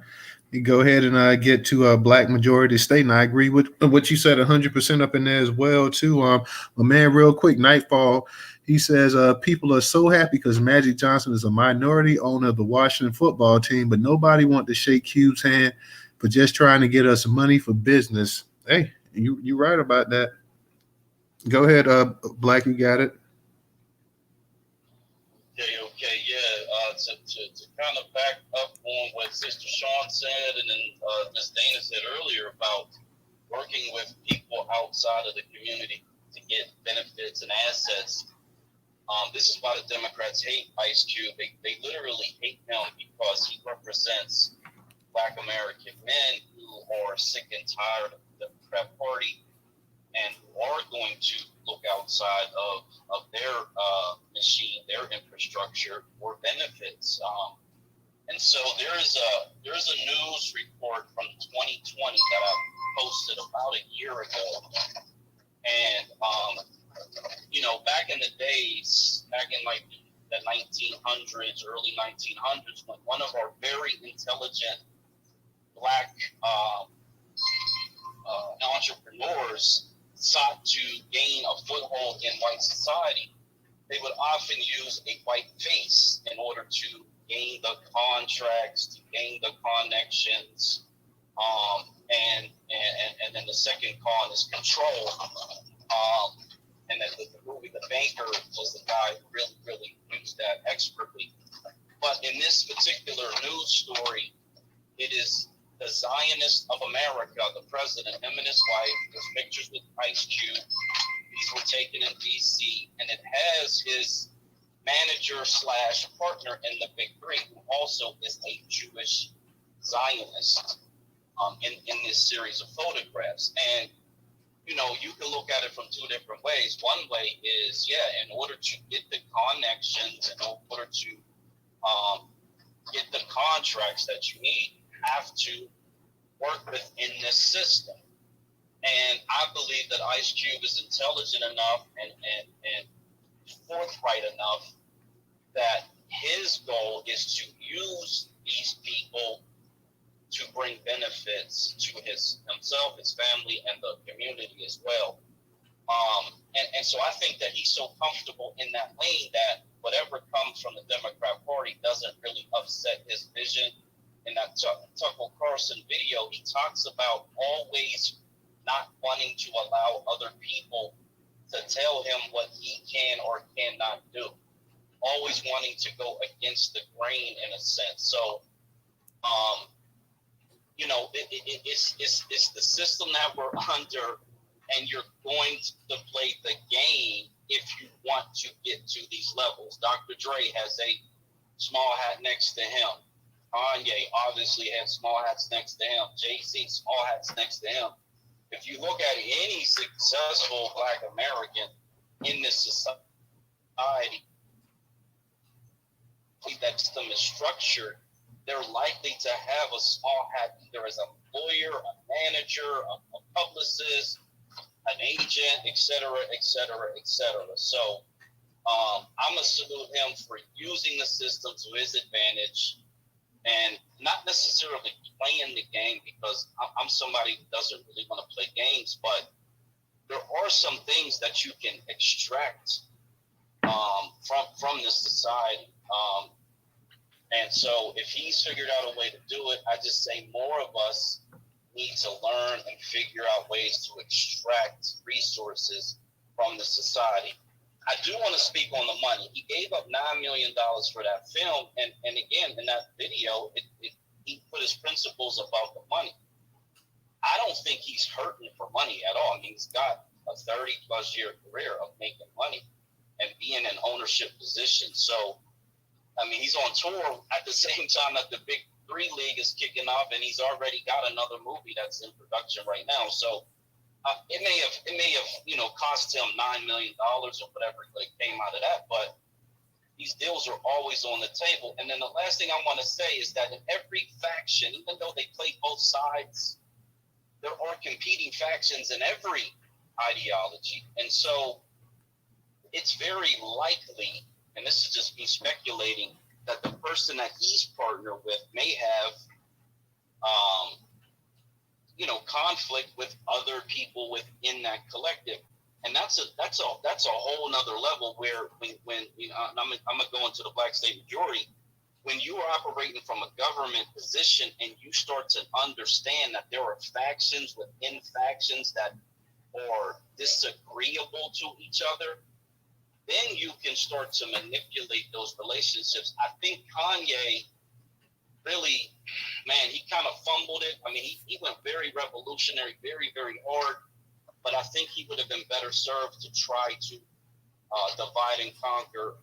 You go ahead and get to a black majority state. And I agree with what you said 100% up in there as well, too. My man, real quick, Nightfall, he says, people are so happy because Magic Johnson is a minority owner of the Washington football team, but nobody want to shake Cube's hand for just trying to get us money for business. Hey, you right about that. Go ahead, Black, you got it. Okay, yeah. To kind of back up on what Sister Sean said, and then Ms. Dana said earlier about working with people outside of the community to get benefits and assets. This is why the Democrats hate Ice Cube. They literally hate him because he represents Black American men who are sick and tired of the Democrat Party and who are going to look outside of their machine, their infrastructure for benefits. And so there is a news report from 2020 that I posted about a year ago. And, back in the days, back in like the 1900s, early 1900s, when one of our very intelligent Black entrepreneurs sought to gain a foothold in white society, they would often use a white face in order to gain the contracts, to gain the connections, and then the second con is control. And then the movie The Banker was the guy who really used that expertly. But in this particular news story, it is the Zionist of America, the president, him and his wife. There's pictures with Ice Cube. These were taken in D.C. And it has his manager / partner in the Big Three, who also is a Jewish Zionist in this series of photographs. And, you can look at it from two different ways. One way is, in order to get the connections, in order to get the contracts that you need, you have to work within this system. And I believe that Ice Cube is intelligent enough and forthright enough that his goal is to use these people to bring benefits to himself, his family, and the community as well. And so I think that he's so comfortable in that lane that whatever comes from the Democrat Party doesn't really upset his vision. In that Tucker Carlson video, he talks about always not wanting to allow other people to tell him what he can or cannot do. Always wanting to go against the grain in a sense. So, it's the system that we're under, and you're going to play the game if you want to get to these levels. Dr. Dre has a small hat next to him. Kanye obviously has small hats next to him. Jay-Z, small hats next to him. If you look at any successful Black American in this society, that system is structured, they're likely to have a small hat either as a lawyer, a manager, a publicist, an agent, et cetera, et cetera, et cetera. So I'm going to salute him for using the system to his advantage and not necessarily playing the game, because I'm somebody who doesn't really want to play games, but there are some things that you can extract from this society. And so if he's figured out a way to do it, I just say more of us need to learn and figure out ways to extract resources from the society. I do want to speak on the money. He gave up $9 million million for that film. And again, in that video, he put his principles about the money. I don't think he's hurting for money at all. I mean, he's got a 30-plus year career of making money and being in ownership position. So, I mean, he's on tour at the same time that the Big 3 League is kicking off, and he's already got another movie that's in production right now. So it may have cost him $9 million or whatever came out of that, but these deals are always on the table. And then the last thing I want to say is that in every faction, even though they play both sides, there are competing factions in every ideology. And so it's very likely, and this is just me speculating, that the person that he's partnered with may have, conflict with other people within that collective. And that's a whole nother level where when I'm gonna go into the black state majority. When you are operating from a government position and you start to understand that there are factions within factions that are disagreeable to each other, then you can start to manipulate those relationships. I think Kanye really, man, he kind of fumbled it. I mean, he went very revolutionary, very, very hard, but I think he would have been better served to try to divide and conquer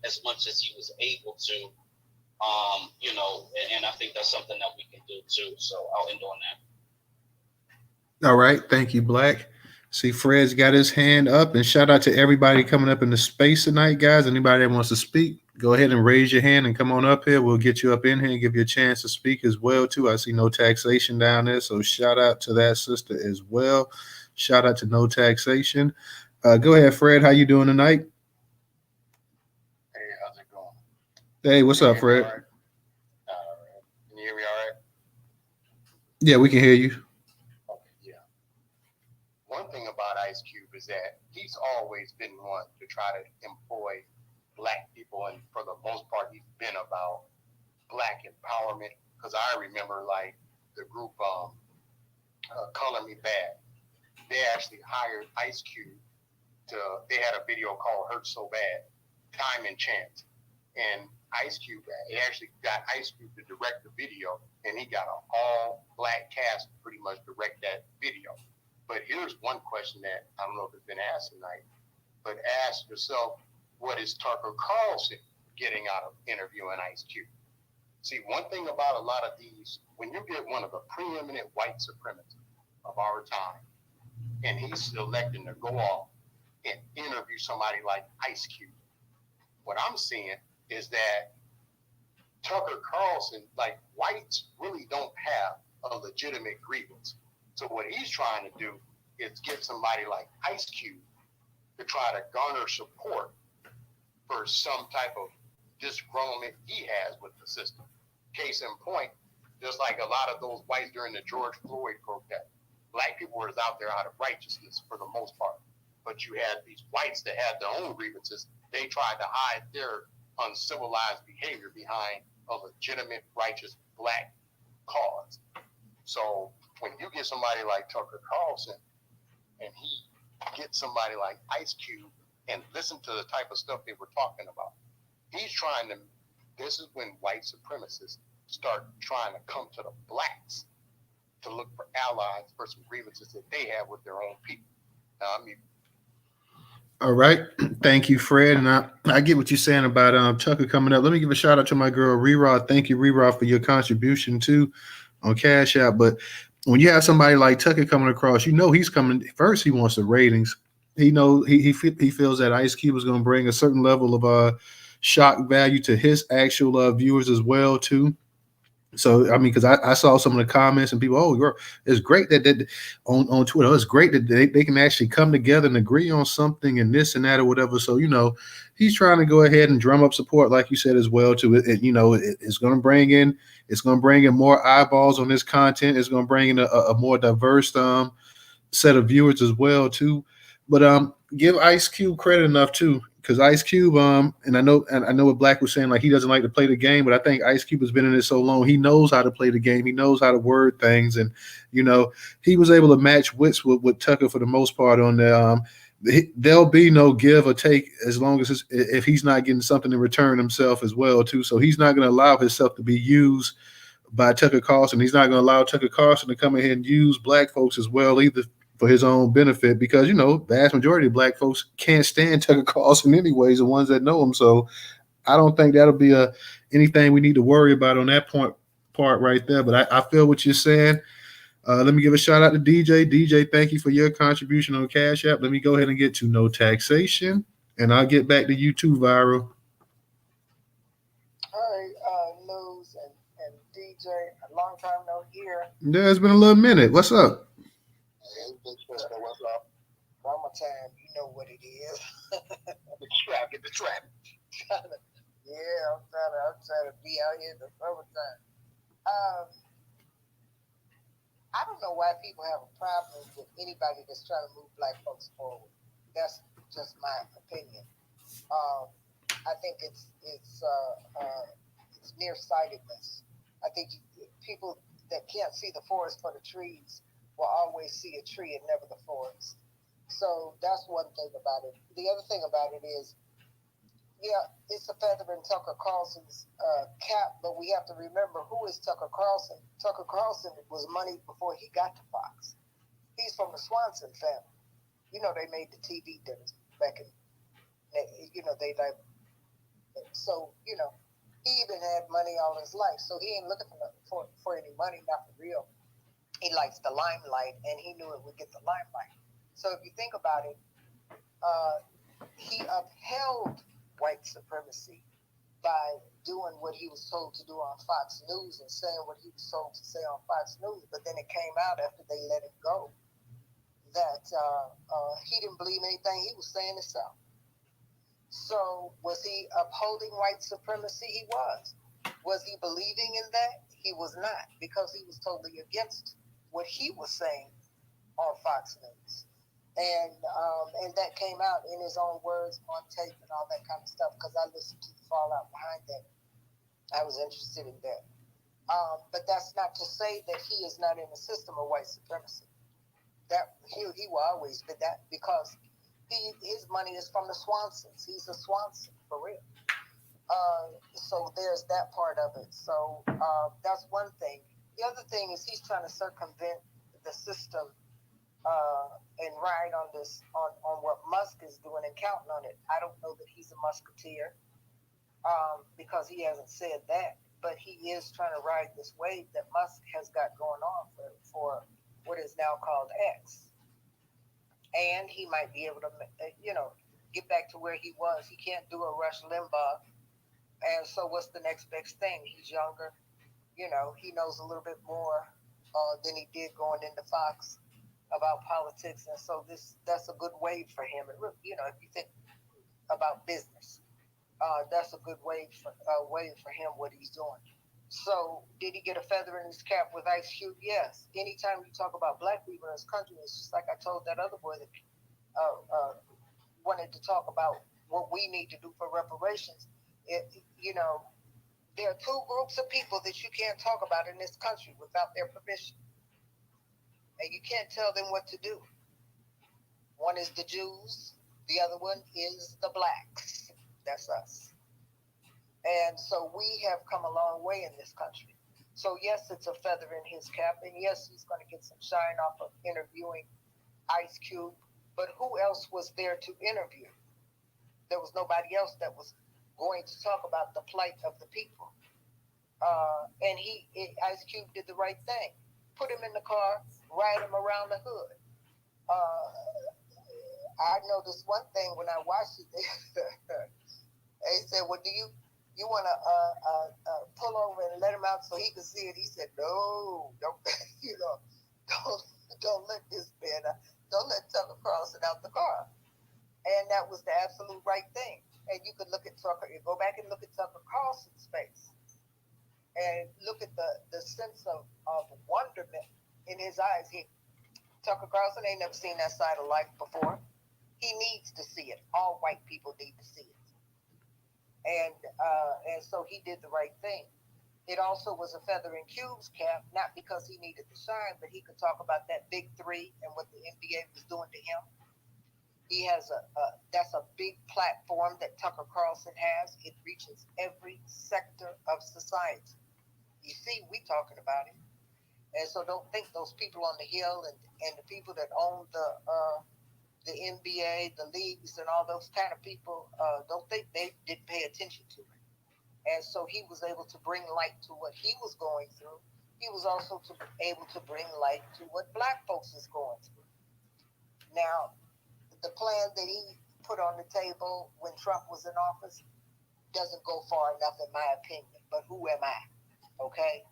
as much as he was able to. And I think that's something that we can do too. So I'll end on that. All right. Thank you, Black. See, Fred's got his hand up, and shout out to everybody coming up in the space tonight, guys. Anybody that wants to speak, go ahead and raise your hand and come on up here. We'll get you up in here and give you a chance to speak as well, too. I see No Taxation down there, so shout out to that sister as well. Shout out to No Taxation. Go ahead, Fred. How you doing tonight? Hey, how's it going? Hey, what's up, Fred? All right. Can you hear me all right? Yeah, we can hear you. Okay, yeah. One thing about Ice Cube is that he's always been one to try to employ black people, and for the most part, he's been about black empowerment. Because I remember, like, the group Color Me Bad, they actually hired Ice Cube they had a video called Hurt So Bad, Time and Chance. And Ice Cube, he actually got Ice Cube to direct the video, and he got an all-black cast to pretty much direct that video. But here's one question that I don't know if it's been asked tonight, but ask yourself, what is Tucker Carlson getting out of interviewing Ice Cube? See, one thing about a lot of these, when you get one of the preeminent white supremacists of our time, and he's selecting to go off and interview somebody like Ice Cube, what I'm seeing is that Tucker Carlson, like, whites really don't have a legitimate grievance. So what he's trying to do is get somebody like Ice Cube to try to garner support for some type of disgruntlement he has with the system. Case in point, just like a lot of those whites during the George Floyd protest, black people were out there out of righteousness for the most part. But you had these whites that had their own grievances. They tried to hide their uncivilized behavior behind a legitimate, righteous black cause. So when you get somebody like Tucker Carlson and he gets somebody like Ice Cube and listen to the type of stuff they were talking about, he's trying to, this is when white supremacists start trying to come to the blacks to look for allies for some grievances that they have with their own people. Now, I mean, all right. Thank you, Fred. And I get what you're saying about Tucker coming up. Let me give a shout out to my girl, Rerod. Thank you, Rerod, for your contribution, too, on Cash App. But when you have somebody like Tucker coming across, he's coming. First, he wants the ratings. He feels that Ice Cube is going to bring a certain level of shock value to his actual viewers as well, too. So, I mean, because I saw some of the comments and people, it's great that on Twitter, it's great that they can actually come together and agree on something and this and that or whatever. So, he's trying to go ahead and drum up support, like you said, as well, to it. It's going to bring in more eyeballs on this content. It's going to bring in a more diverse set of viewers as well, too. But give Ice Cube credit enough, too. Because Ice Cube, and I know what Black was saying, like he doesn't like to play the game, but I think Ice Cube has been in it so long, he knows how to play the game, he knows how to word things, and he was able to match wits with Tucker for the most part on there. there'll be no give or take as long as if he's not getting something in return himself as well too. So he's not going to allow himself to be used by Tucker Carlson. He's not going to allow Tucker Carlson to come in here and use black folks as well either for his own benefit because vast majority of black folks can't stand Tucker Carlson anyways, the ones that know him. So I don't think that'll be anything we need to worry about on that part right there. But I feel what you're saying. Let me give a shout out to DJ. DJ, thank you for your contribution on Cash App. Let me go ahead and get to no taxation, and I'll get back to you too, Viral. All right, News and DJ, a long time no hear. Yeah, it's been a little minute. What's up? What's up? Summertime, you know what it is. Get the trap. Yeah, I'm trying to be out here in the summertime. I don't know why people have a problem with anybody that's trying to move black folks forward. That's just my opinion. I think it's nearsightedness. I think people that can't see the forest for the trees will always see a tree and never the forest. So that's one thing about it. The other thing about it is, yeah, it's a feather in Tucker Carlson's cap, but we have to remember who is Tucker Carlson. Tucker Carlson was money before he got to Fox. He's from the Swanson family. They made the TV dinners back in, they like, so, he even had money all his life. So he ain't looking for any money, not for real. He likes the limelight, and he knew it would get the limelight. So if you think about it, he upheld white supremacy by doing what he was told to do on Fox News and saying what he was told to say on Fox News. But then it came out after they let him go that he didn't believe anything he was saying himself. So was he upholding white supremacy? He was. Was he believing in that? He was not, because he was totally against what he was saying on Fox News. And that came out in his own words on tape and all that kind of stuff, because I listened to the fallout behind that. I was interested in that. But that's not to say that he is not in the system of white supremacy. That he will always be that, because his money is from the Swansons. He's a Swanson, for real. So there's that part of it. So that's one thing. The other thing is he's trying to circumvent the system and ride on this on what Musk is doing and counting on it. I don't know that he's a musketeer because he hasn't said that, but he is trying to ride this wave that Musk has got going on for what is now called X. And he might be able to, get back to where he was. He can't do a Rush Limbaugh. And so what's the next best thing? He's younger. He knows a little bit more than he did going into Fox about politics. And so that's a good wave for him. And, if you think about business, that's a good wave for him, what he's doing. So did he get a feather in his cap with Ice Cube? Yes. Anytime you talk about black people in this country, it's just like I told that other boy that wanted to talk about what we need to do for reparations. There are two groups of people that you can't talk about in this country without their permission. And you can't tell them what to do. One is the Jews. The other one is the blacks. That's us. And so we have come a long way in this country. So yes, it's a feather in his cap. And yes, he's going to get some shine off of interviewing Ice Cube. But who else was there to interview? There was nobody else that was going to talk about the plight of the people. And Ice Cube did the right thing. Put him in the car, ride him around the hood. I noticed one thing when I watched it. They said, well, do you want to pull over and let him out so he can see it? He said, no, don't, don't let this man, don't let Tucker Carlson out the car. And that was the absolute right thing. And you could look at Tucker, you go back and look at Tucker Carlson's face and look at the sense of wonderment in his eyes. Tucker Carlson ain't never seen that side of life before. He needs to see it. All white people need to see it. And so he did the right thing. It also was a feather in Cube's cap, not because he needed to shine, but he could talk about that big three and what the NBA was doing to him. He has that's a big platform that Tucker Carlson has. It reaches every sector of society. You see, we talking about it. And so don't think those people on the hill and the people that own the NBA, the leagues, and all those kind of people, don't think they didn't pay attention to it. And so he was able to bring light to what he was going through. He was also able to bring light to what black folks is going through. Now, the plan that he put on the table when Trump was in office doesn't go far enough, in my opinion. But who am I? Okay.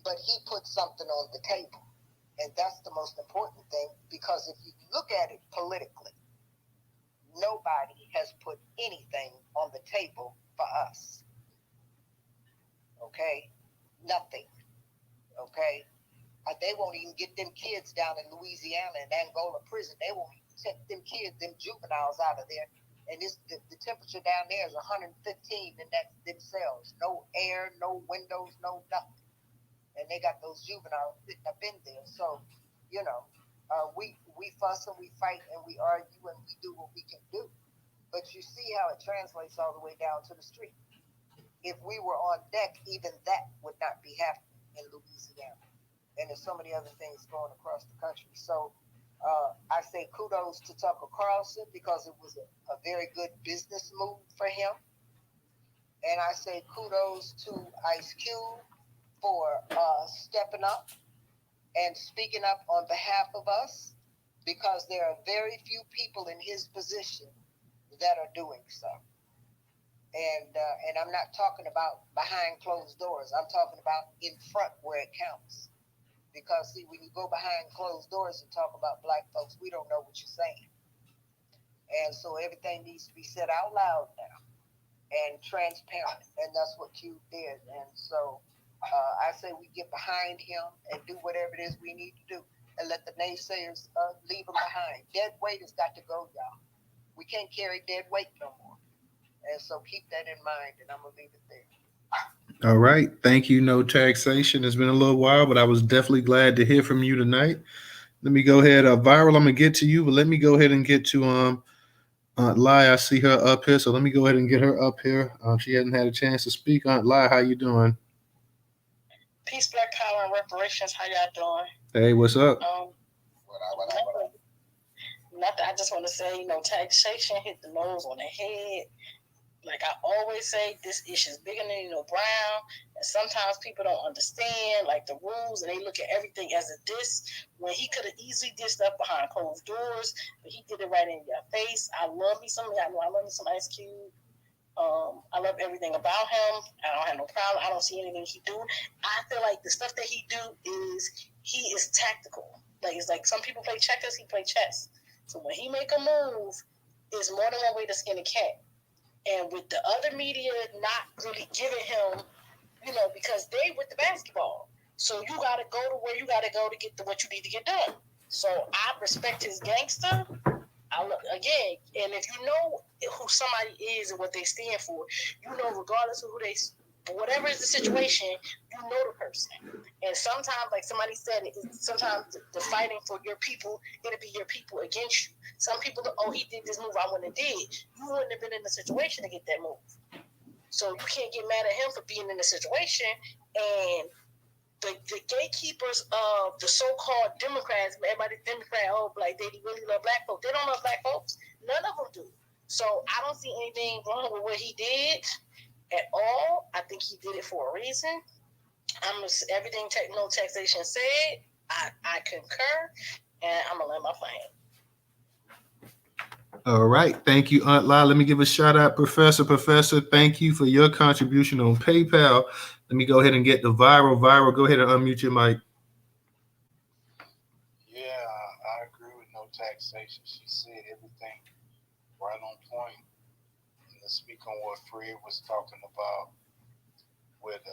But he put something on the table, and that's the most important thing, because if you look at it politically, nobody has put anything on the table for us. Okay, nothing. Okay, they won't even get them kids down in Louisiana and Angola prison. They won't even take them kids, them juveniles out of there. And the temperature down there is 115 in them cells. No air, no windows, no nothing. And they got those juveniles sitting up in there. So, you know, we fuss and we fight and we argue and we do what we can do. But you see how it translates all the way down to the street. If we were on deck, even that would not be happening in Louisiana. And there's so many other things going across the country. So I say kudos to Tucker Carlson, because it was a very good business move for him. And I say kudos to Ice Cube for stepping up and speaking up on behalf of us, because there are very few people in his position that are doing so. And I'm not talking about behind closed doors. I'm talking about in front where it counts. Because, see, when you go behind closed doors and talk about black folks, we don't know what you're saying. And so everything needs to be said out loud now and transparent. And that's what Q did. And so I say we get behind him and do whatever it is we need to do, and let the naysayers leave them behind. Dead weight has got to go, y'all. We can't carry dead weight no more. And so keep that in mind, and I'm going to leave it there. All right. Thank you, No Taxation. It's been a little while, but I was definitely glad to hear from you tonight. Let me go ahead. Viral, I'm gonna get to you, but let me go ahead and get to Aunt Lai. I see her up here, so let me go ahead and get her up here. She hasn't had a chance to speak. Aunt Lai, how you doing? Peace, Black Power, and reparations. How y'all doing? Hey, what's up? Nothing. I just want to say, taxation hit the nose on the head. Like I always say, this issue is bigger than Brown, and sometimes people don't understand like the rules, and they look at everything as a diss when he could have easily dissed up behind closed doors, but he did it right in your face. I love me some. I know I love me some Ice Cube. I love everything about him. I don't have no problem. I don't see anything he do. I feel like the stuff that he do he is tactical. Like it's like some people play checkers, he play chess. So when he make a move, it's more than one way to skin a cat. And with the other media not really giving him, because they with the basketball. So you got to go to where you got to go to get what you need to get done. So I respect his gangster. Again, and if you know who somebody is and what they stand for, regardless of who they, whatever is the situation, you know the person. And sometimes, like somebody said, sometimes the fighting for your people, it'll be your people against you. Some people, he did this move, I wouldn't have did. You wouldn't have been in the situation to get that move. So you can't get mad at him for being in the situation. And the gatekeepers of the so-called Democrats, everybody Democrat, like they really love black folks. They don't love black folks. None of them do. So I don't see anything wrong with what he did at all. I think he did it for a reason. Everything No Taxation said, I concur, and I'm gonna let my plane. All right. Thank you, Aunt Lai. Let me give a shout out, Professor. Professor, thank you for your contribution on PayPal. Let me go ahead and get the viral. Viral, go ahead and unmute your mic. Yeah, I agree with No Taxation. She said everything right on point. And to speak on what Fred was talking about with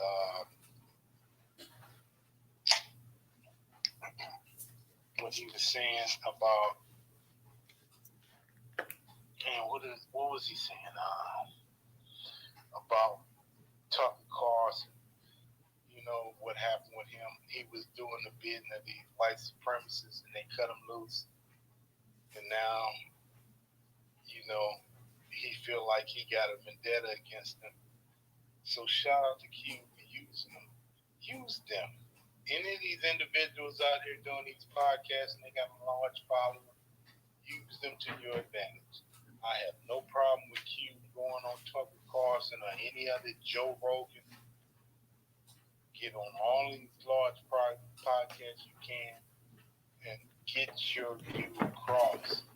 what he was saying about, what was he saying about Tucker Carlson? What happened with him? He was doing the bidding of these white supremacists, and they cut him loose. now, he feel like he got a vendetta against them. So shout out to Q for using them. Use them. Any of these individuals out here doing these podcasts and they got a large following, use them to your advantage. I have no problem with Q going on Tucker Carlson or any other Joe Rogan. Get on all these large podcasts you can and get your view across.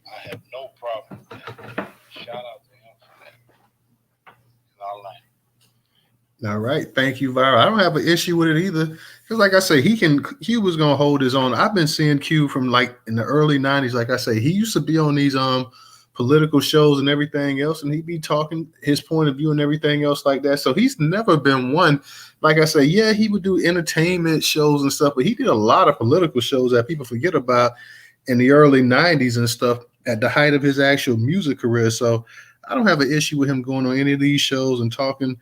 I have no problem with that. Shout out to him for that. And I'll land. All right, thank you, Vira. I don't have an issue with it either, because like I say, Q was gonna hold his own. I've been seeing Q from like in the early '90s. Like I say, he used to be on these political shows and everything else, and he'd be talking his point of view and everything else like that. So he's never been one. Like I say, yeah, he would do entertainment shows and stuff, but he did a lot of political shows that people forget about in the early '90s and stuff at the height of his actual music career. So I don't have an issue with him going on any of these shows and talking,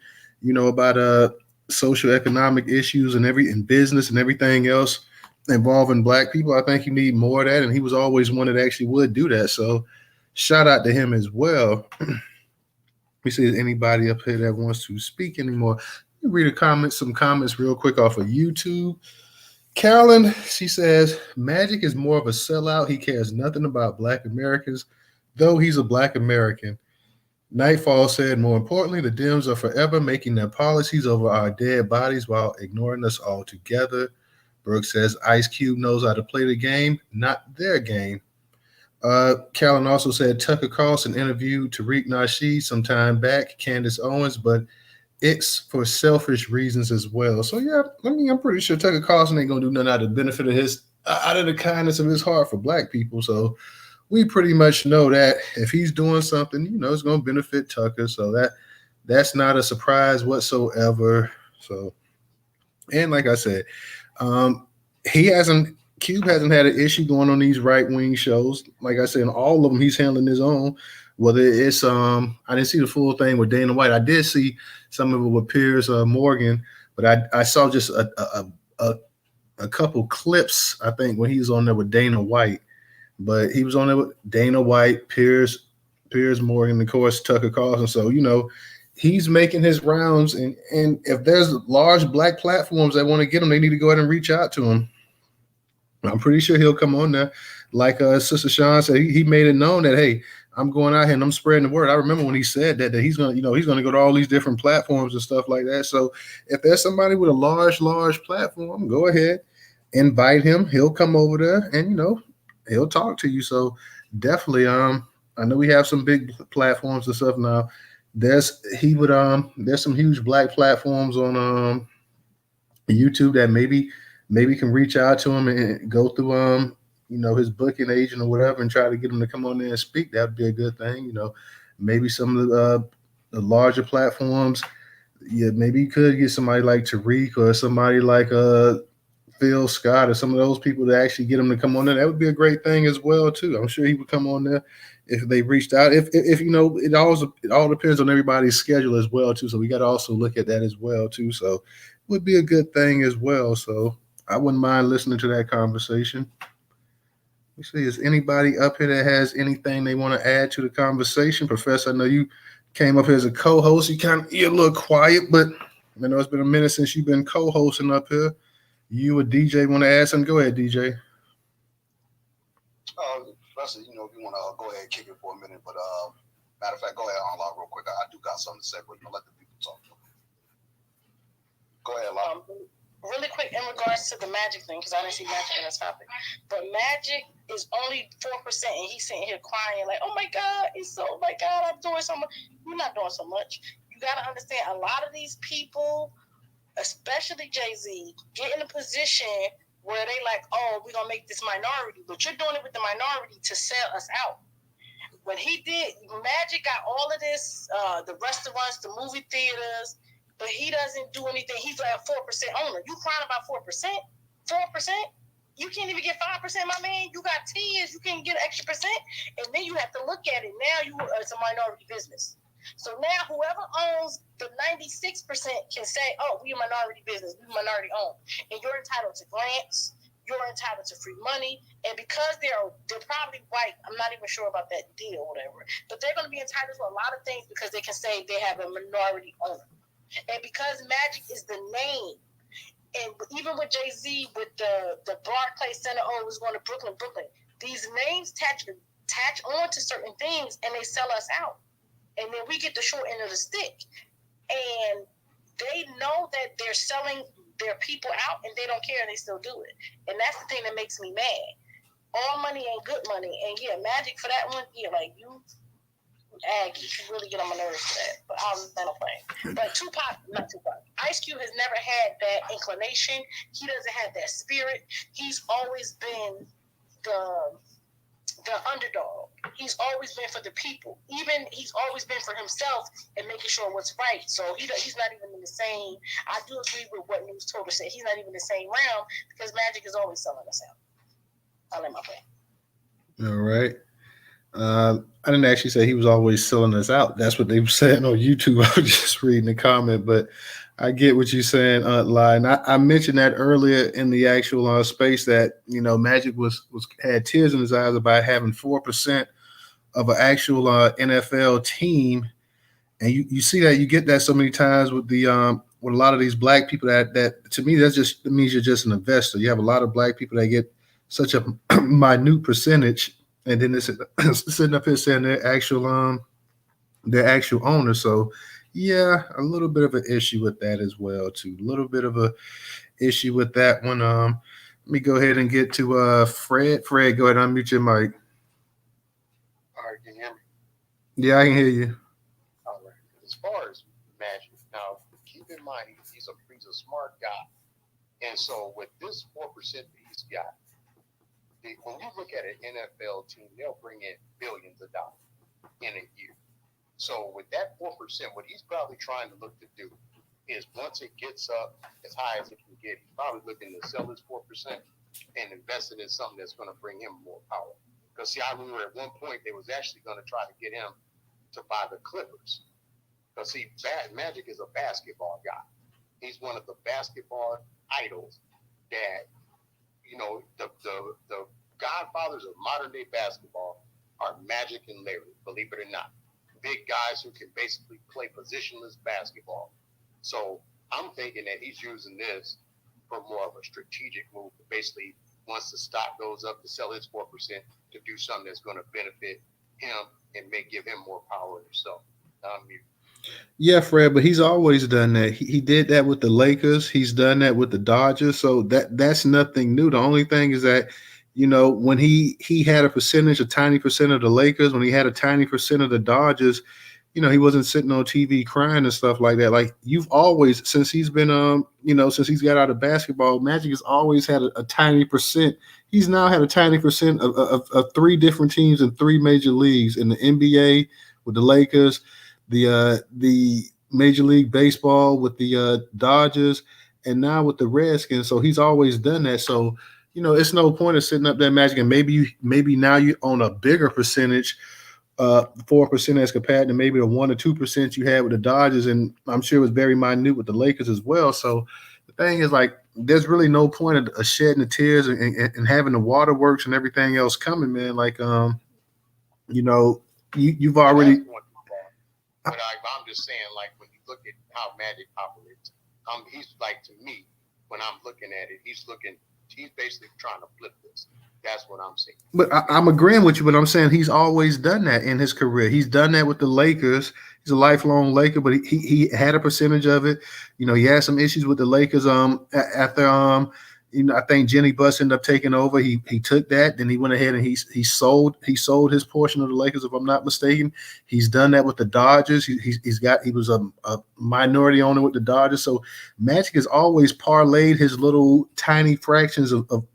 about social economic issues and business and everything else involving black people. I think you need more of that, and he was always one that actually would do that. So shout out to him as well. We see if anybody up here that wants to speak anymore. Let me read some comments real quick off of YouTube. Carolyn, she says, Magic is more of a sellout. He cares nothing about black Americans, though he's a black American. Nightfall said, more importantly, the Dems are forever making their policies over our dead bodies while ignoring us altogether. Brooks says, Ice Cube knows how to play the game, not their game. Callan also said, Tucker Carlson interviewed Tariq Nasheed some time back, Candace Owens, but it's for selfish reasons as well. So, yeah, I'm pretty sure Tucker Carlson ain't going to do nothing out of the benefit of out of the kindness of his heart for black people. So, we pretty much know that if he's doing something, it's going to benefit Tucker. So that's not a surprise whatsoever. So, and like I said, Cube hasn't had an issue going on these right wing shows. Like I said, in all of them, he's handling his own. Whether it's I didn't see the full thing with Dana White. I did see some of it with Piers Morgan, but I saw just a couple clips. I think when he was on there with Dana White. But he was on there with Dana White, Piers Morgan, of course, Tucker Carlson. So, he's making his rounds. And if there's large black platforms that want to get him, they need to go ahead and reach out to him. I'm pretty sure he'll come on there. Like Sister Sean said, he made it known that, hey, I'm going out here and I'm spreading the word. I remember when he said that he's going to, he's going to go to all these different platforms and stuff like that. So if there's somebody with a large platform, go ahead, invite him. He'll come over there and, he'll talk to you. So definitely, I know we have some big platforms and stuff now. There's some huge black platforms on YouTube that maybe can reach out to him and go through his booking agent or whatever and try to get him to come on there and speak. That'd be a good thing. Maybe some of the larger platforms. Yeah, maybe you could get somebody like Tariq or somebody like Phil Scott or some of those people to actually get him to come on there. That would be a great thing as well too. I'm sure he would come on there if they reached out. If it all depends on everybody's schedule as well too. So we got to also look at that as well too. So it would be a good thing as well. So I wouldn't mind listening to that conversation. Let me see, is anybody up here that has anything they want to add to the conversation? Professor, I know you came up here as a co-host. You're a little quiet, but I know it's been a minute since you've been co-hosting up here. You or DJ want to add something? Go ahead, DJ. Professor, if you want to go ahead and kick it for a minute, but matter of fact, go ahead, Law, real quick. I do got something to say, but let the people talk. Go ahead, Law. Really quick in regards to the Magic thing, because I didn't see Magic in this topic, but Magic is only 4%, and he's sitting here crying like, "Oh my God, I'm doing so much." You're not doing so much. You got to understand, a lot of these people, especially Jay-Z, get in a position where they like, oh, we're going to make this minority, but you're doing it with the minority to sell us out. When he did, Magic got all of this, the restaurants, the movie theaters, but he doesn't do anything. He's like a 4% owner. You crying about 4%? 4%? You can't even get 5%, my man. You got 10s, you can't get an extra percent, and then you have to look at it. Now it's a minority business. So now whoever owns the 96% can say, oh, we're a minority business, we're minority owned. And you're entitled to grants, you're entitled to free money. And because they're probably white, I'm not even sure about that deal or whatever, but they're going to be entitled to a lot of things because they can say they have a minority owner. And because Magic is the name, and even with Jay-Z, with the Barclays Center, it's going to Brooklyn, these names attach on to certain things and they sell us out. And then we get the short end of the stick. And they know that they're selling their people out and they don't care and they still do it. And that's the thing that makes me mad. All money ain't good money. And yeah, Magic for that one, yeah, like you Aggie, you really get on my nerves for that. But I'm not playing. But not Tupac. Ice Cube has never had that inclination. He doesn't have that spirit. He's always been the underdog. He's always been for the people. Even he's always been for himself and making sure what's right. So he's not even in the same. I do agree with what Newstoter said. He's not even in the same realm because Magic is always selling us out. I'll let my play. All right. I didn't actually say he was always selling us out. That's what they were saying on YouTube. I was just reading the comment, but I get what you're saying, Lai. And I mentioned that earlier in the actual space that, you know, Magic had tears in his eyes about having 4% of an actual NFL team. And you see that, you get that so many times with with a lot of these black people that to me, that means you're just an investor. You have a lot of black people that get such a minute percentage, and then it's sitting up here saying their actual owner. So yeah, a little bit of an issue with that as well too. A little bit of a issue with that one. Let me go ahead and get to Fred. Fred, go ahead and unmute your mic. All right, can you hear me? Yeah, I can hear you. All right. As far as Magic, now keep in mind he's a smart guy, and so with this 4% that he's got, when you look at an NFL team, they'll bring in billions of dollars in a year. So with that 4%, what he's probably trying to look to do is once it gets up as high as it can get, he's probably looking to sell his 4% and invest it in something that's going to bring him more power. Because see, I remember at one point they was actually going to try to get him to buy the Clippers. Because see, Magic is a basketball guy. He's one of the basketball idols that, you know, the godfathers of modern day basketball are Magic and Larry, believe it or not. Big guys who can basically play positionless basketball. So I'm thinking that he's using this for more of a strategic move. Basically, once the stock goes up, to sell his 4% to do something that's going to benefit him and give him more power himself. Yeah, Fred, but he's always done that. He did that with the Lakers. He's done that with the Dodgers. So that's nothing new. The only thing is that, you know, when he had a tiny percent of the Lakers, when he had a tiny percent of the Dodgers, you know, he wasn't sitting on TV crying and stuff like that. Like you've always, since he's been, since he's got out of basketball, Magic has always had a tiny percent. He's now had a tiny percent of three different teams in three major leagues, in the NBA with the Lakers, the Major League Baseball with the Dodgers, and now with the Redskins. So he's always done that. So, you know, it's no point of sitting up there Magic, and maybe now you own a bigger percentage, 4% as compared to maybe the 1 or 2% you had with the Dodgers, and I'm sure it was very minute with the Lakers as well. So the thing is, like, there's really no point of shedding the tears and having the waterworks and everything else coming, man. Like, you know, you've already. But I'm just saying, like, when you look at how Magic operates, he's like, to me, when I'm looking at it, he's basically trying to flip this. That's what I'm saying. But I'm agreeing with you, but I'm saying he's always done that in his career. He's done that with the Lakers. He's a lifelong Laker, but he had a percentage of it. You know, he had some issues with the Lakers after you know, I think Jenny Buss ended up taking over. He took that, then he went ahead and he sold his portion of the Lakers, if I'm not mistaken. He's done that with the Dodgers. He was a minority owner with the Dodgers. So Magic has always parlayed his little tiny fractions of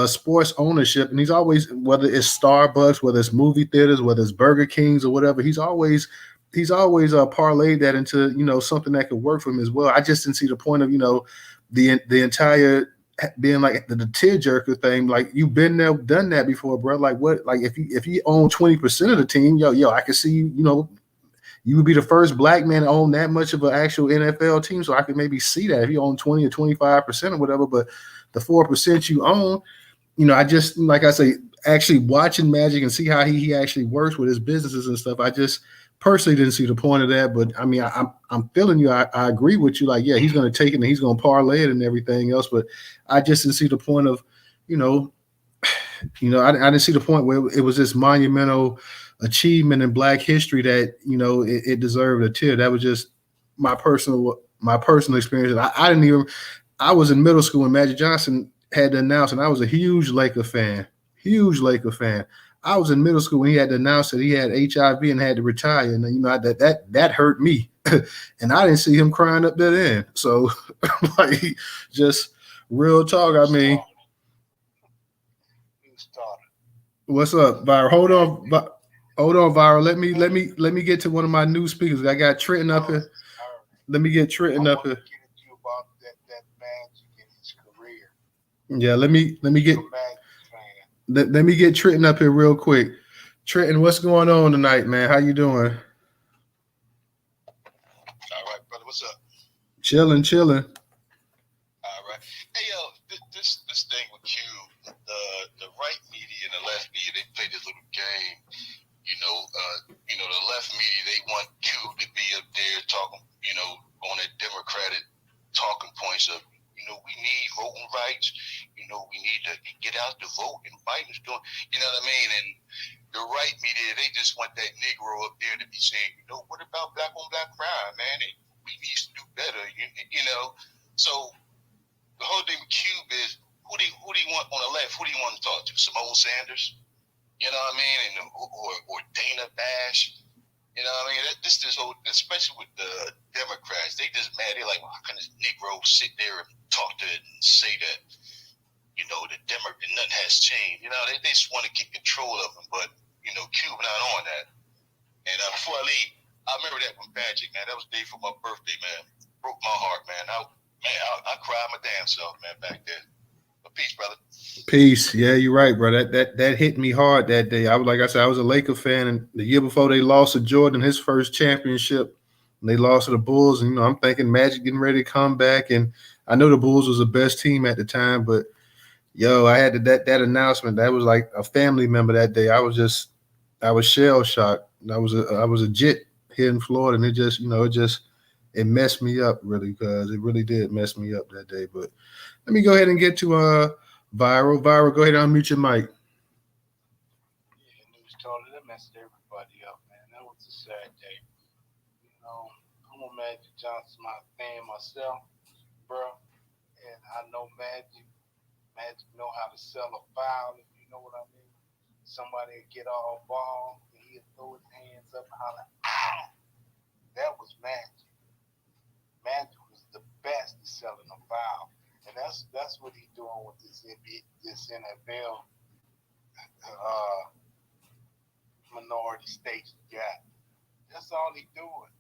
sports ownership, and he's always, whether it's Starbucks, whether it's movie theaters, whether it's Burger Kings or whatever, he's always parlayed that into, you know, something that could work for him as well. I just didn't see the point of, you know, the entire being like the tearjerker thing. Like, you've been there, done that before, bro. Like, what? Like, if you own 20% of the team, yo, I can see you. You know, you would be the first black man to own that much of an actual NFL team. So I could maybe see that if you own 20 or 25% or whatever. But the 4% you own. I just, like I say, actually watching Magic and see how he actually works with his businesses and stuff. I just personally didn't see the point of that, but I mean, I'm feeling you. I agree with you. Like, yeah, he's going to take it and he's going to parlay it and everything else, but I just didn't see the point of, you know, I didn't see the point where it was this monumental achievement in Black history that it deserved a tear. That was just my personal experience. I didn't even. I was in middle school when Magic Johnson had to announce, and I was a huge Laker fan. Huge Laker fan. I was in middle school when he had to announce that he had HIV and had to retire, and that hurt me, and I didn't see him crying up there then. So, like, just real talk. I mean, Newstoter. what's up, Viral? Hold on, Viral. Let me get to one of my new speakers. I got Trenton up here. Let me get Trenton up here. Get into you about that Magic in his career. Yeah, let me get You're a Magic fan. let me get Trenton up here real quick. Trenton, what's going on tonight, man? How you doing? All right, brother. What's up? Chilling. All right. Hey, yo, this thing with Q, the right media and the left media, they play this little game. The left media, they want Q to be up there talking, on that Democratic talking points of, we need voting rights. We need to get out to vote, and Biden's doing, you know what I mean? And the right media, they just want that Negro up there to be saying, what about black on black crime, man? And we need to do better, So the whole thing with Cube is, who do you want on the left? Who do you want to talk to? Simone Sanders? You know what I mean? And or Dana Bash? You know what I mean? This whole, especially with the Democrats, they just mad. They're like, well, how can this Negro sit there and talk to it and say that, the Democrat, nothing has changed. They just want to get control of them. But, Cube not on that. And before I leave, I remember that with Magic, man. That was the day for my birthday, man. Broke my heart, man. I cried my damn self, man, back then. But peace, brother. Peace. Yeah, you're right, bro. That hit me hard that day. Like I said, I was a Laker fan, and the year before they lost to Jordan, his first championship, and they lost to the Bulls. And I'm thinking Magic getting ready to come back, and I know the Bulls was the best team at the time, but I had that announcement. That was like a family member that day. I was shell shocked. I was a jit here in Florida, and it messed me up really, because it really did mess me up that day. But let me go ahead and get to Viral. Viral, go ahead and unmute your mic. Yeah, Newstoter, that messed everybody up, man. That was a sad day. I'm a Magic Johnson, my fan myself, bro. And I know Magic know how to sell a foul, if you know what I mean. Somebody would get all ball, and he'd throw his hands up and holler, ow! That was Magic. Magic was the best at selling a foul. And that's what he's doing with this NFL minority states got. That's all he's doing.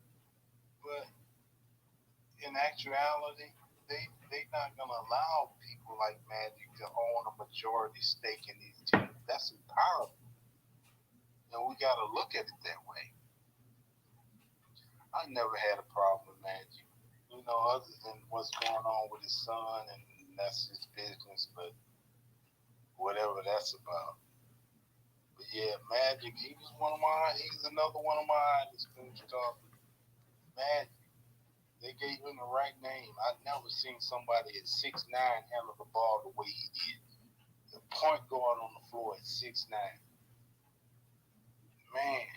But in actuality, they not gonna allow people like Magic to own a majority stake in these teams. That's empowerment. And we gotta look at it that way. I never had a problem with Magic. Other than what's going on with his son, and that's his business, but whatever that's about. But yeah, Magic, he's another one of my idols. Magic. They gave him the right name. I've never seen somebody at 6'9" handle the ball the way he did. The point guard on the floor at 6'9". Man,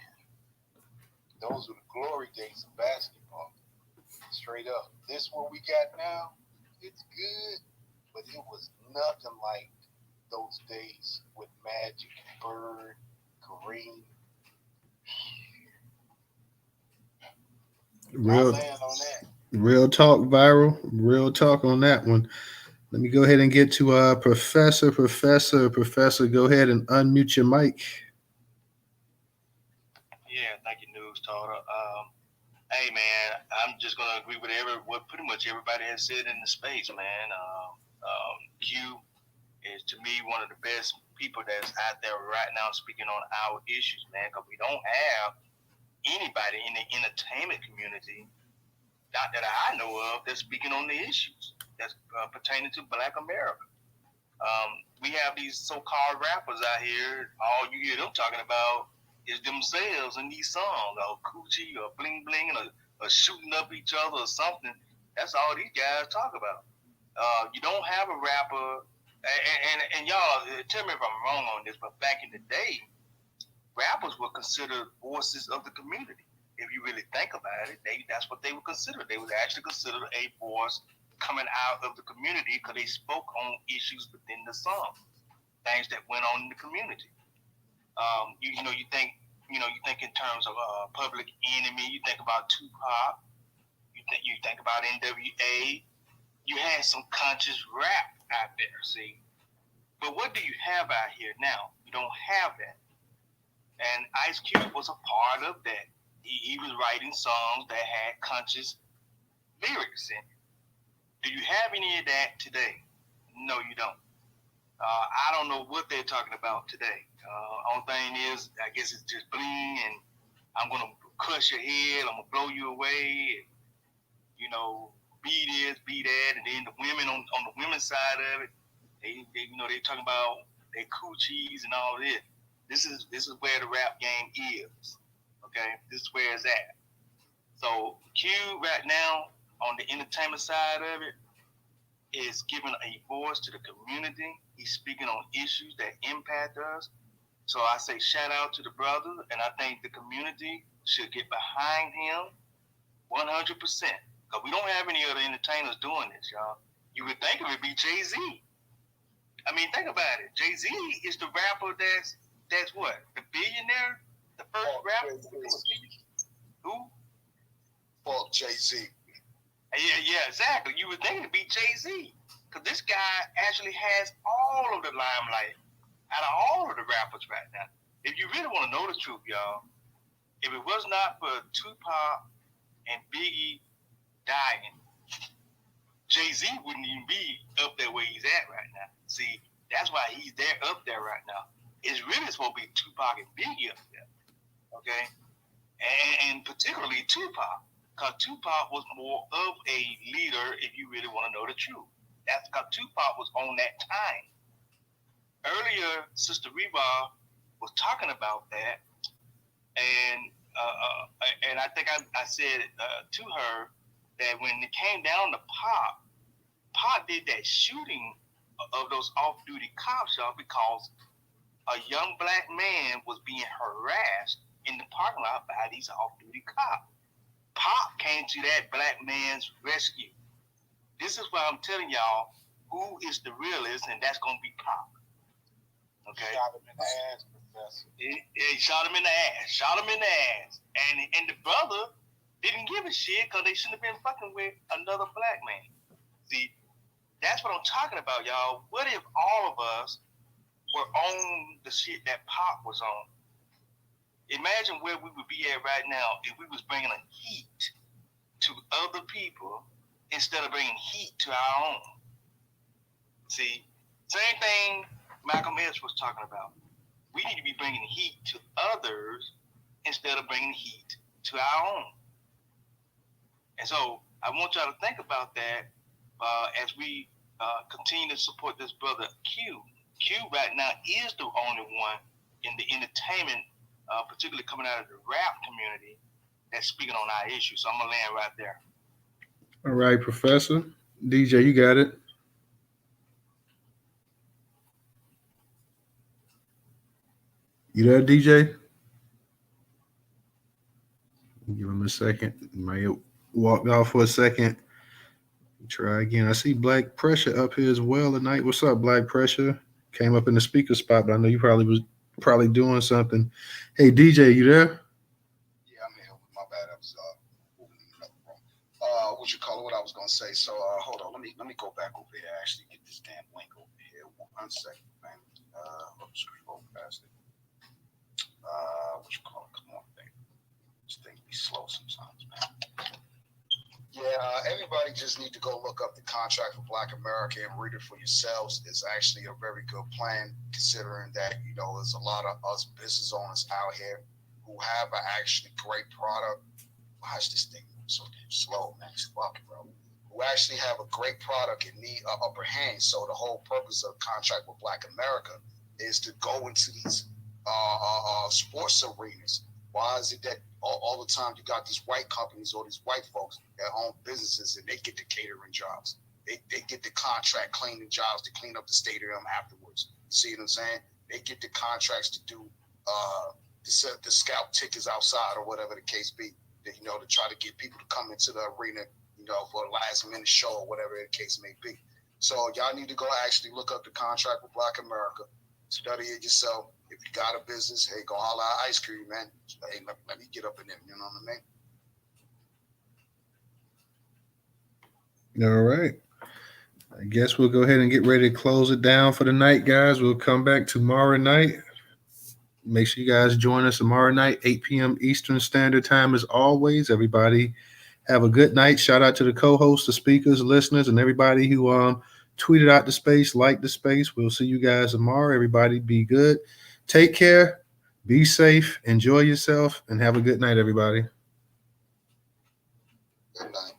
those were the glory days of basketball. Straight up. This what we got now, it's good, but it was nothing like those days with Magic, Bird, Kareem. I land on that. Real talk, Viral. Real talk on that one. Let me go ahead and get to Professor. Go ahead and unmute your mic. Yeah, thank you, Newstoter. Hey, man, I'm just going to agree with what pretty much everybody has said in the space, man. Q is, to me, one of the best people that's out there right now speaking on our issues, man, because we don't have anybody in the entertainment community, not that I know of, that's speaking on the issues that's pertaining to Black America. We have these so-called rappers out here. All you hear them talking about is themselves in these songs, or coochie, or bling bling, or shooting up each other or something. That's all these guys talk about. You don't have a rapper, and y'all tell me if I'm wrong on this, but back in the day, rappers were considered voices of the community. If you really think about it, that's what they were considered. They were actually considered a voice coming out of the community because they spoke on issues within the song, things that went on in the community. You think in terms of Public Enemy. You think about Tupac. You think about NWA. You had some conscious rap out there. See, but what do you have out here now? You don't have that. And Ice Cube was a part of that. He was writing songs that had conscious lyrics in it. Do you have any of that today? No, you don't. I don't know what they're talking about today. Only thing is, I guess it's just bling, and I'm gonna crush your head. I'm gonna blow you away. And, be this, be that, and then the women on the women's side of it, they talking about their coochies and all this. This is where the rap game is. Okay, this is where it's at. So Q right now on the entertainment side of it is giving a voice to the community. He's speaking on issues that impact us. So I say shout out to the brother, and I think the community should get behind him 100%. Because we don't have any other entertainers doing this, y'all. You would think it would be Jay-Z. I mean, think about it. Jay-Z is the rapper that's what? The billionaire? The first rapper? Who? Fuck Jay-Z. Yeah, exactly. You would think it'd be Jay-Z. Because this guy actually has all of the limelight out of all of the rappers right now. If you really want to know the truth, y'all, if it was not for Tupac and Biggie dying, Jay-Z wouldn't even be up there where he's at right now. See, that's why he's there up there right now. It's really supposed to be Tupac and Biggie up there, okay? And particularly Tupac, because Tupac was more of a leader if you really want to know the truth. That's because Tupac was on that time. Earlier, Sister Reva was talking about that, and I think I said to her that when it came down to Pop did that shooting of those off-duty cops, y'all, because a young black man was being harassed in the parking lot by these off-duty cops. Pop came to that black man's rescue. This is why I'm telling y'all who is the realist, and that's going to be Pop. Okay? Shot him in the ass, Professor. He shot him in the ass. Shot him in the ass. And the brother didn't give a shit because they shouldn't have been fucking with another black man. See, that's what I'm talking about, y'all. What if all of us were on the shit that Pop was on? Imagine where we would be at right now if we was bringing a heat to other people instead of bringing heat to our own. See, same thing Malcolm X was talking about. We need to be bringing heat to others instead of bringing heat to our own. And so I want y'all to think about that as we continue to support this brother Q. Q right now is the only one in the entertainment, particularly coming out of the rap community, that's speaking on our issue. So I'm going to land right there. All right, Professor. DJ, you got it. You there, DJ? Give him a second. He might walk off for a second. Try again. I see Black Pressure up here as well tonight. What's up, Black Pressure? Came up in the speaker spot, but I know you probably doing something. Hey, DJ, you there? Yeah, I'm here. My bad. I was moving in another room. What you call it? What I was gonna say. So hold on. Let me go back over here. Actually, get this damn link over here. 1 second, man. Let's scroll past it. What you call it? Come on, thing. This thing be slow sometimes, man. Yeah, everybody just need to go look up the contract for Black America and read it for yourselves. It's actually a very good plan, considering that, there's a lot of us business owners out here who have an actually great product. Watch this thing so damn slow, man. It's fucking, bro. who actually have a great product and need an upper hand. So the whole purpose of Contract with Black America is to go into these sports arenas. Why is it that all the time you got these white companies or these white folks that own businesses and they get the catering jobs? They get the contract cleaning jobs to clean up the stadium afterwards. See what I'm saying? They get the contracts to do the scout tickets outside or whatever the case be. That, you know, to try to get people to come into the arena, you know, for a last minute show or whatever the case may be. So y'all need to go actually look up the Contract with Black America, study it yourself. If you got a business, hey, go holler at Ice Cream, man. Hey, let me get up in there. You know what I mean? All right. I guess we'll go ahead and get ready to close it down for the night, guys. We'll come back tomorrow night. Make sure you guys join us tomorrow night, 8 p.m. Eastern Standard Time, as always. Everybody have a good night. Shout out to the co-hosts, the speakers, listeners, and everybody who tweeted out the space, liked the space. We'll see you guys tomorrow. Everybody be good. Take care. Be safe. Enjoy yourself. And have a good night, everybody. Good night.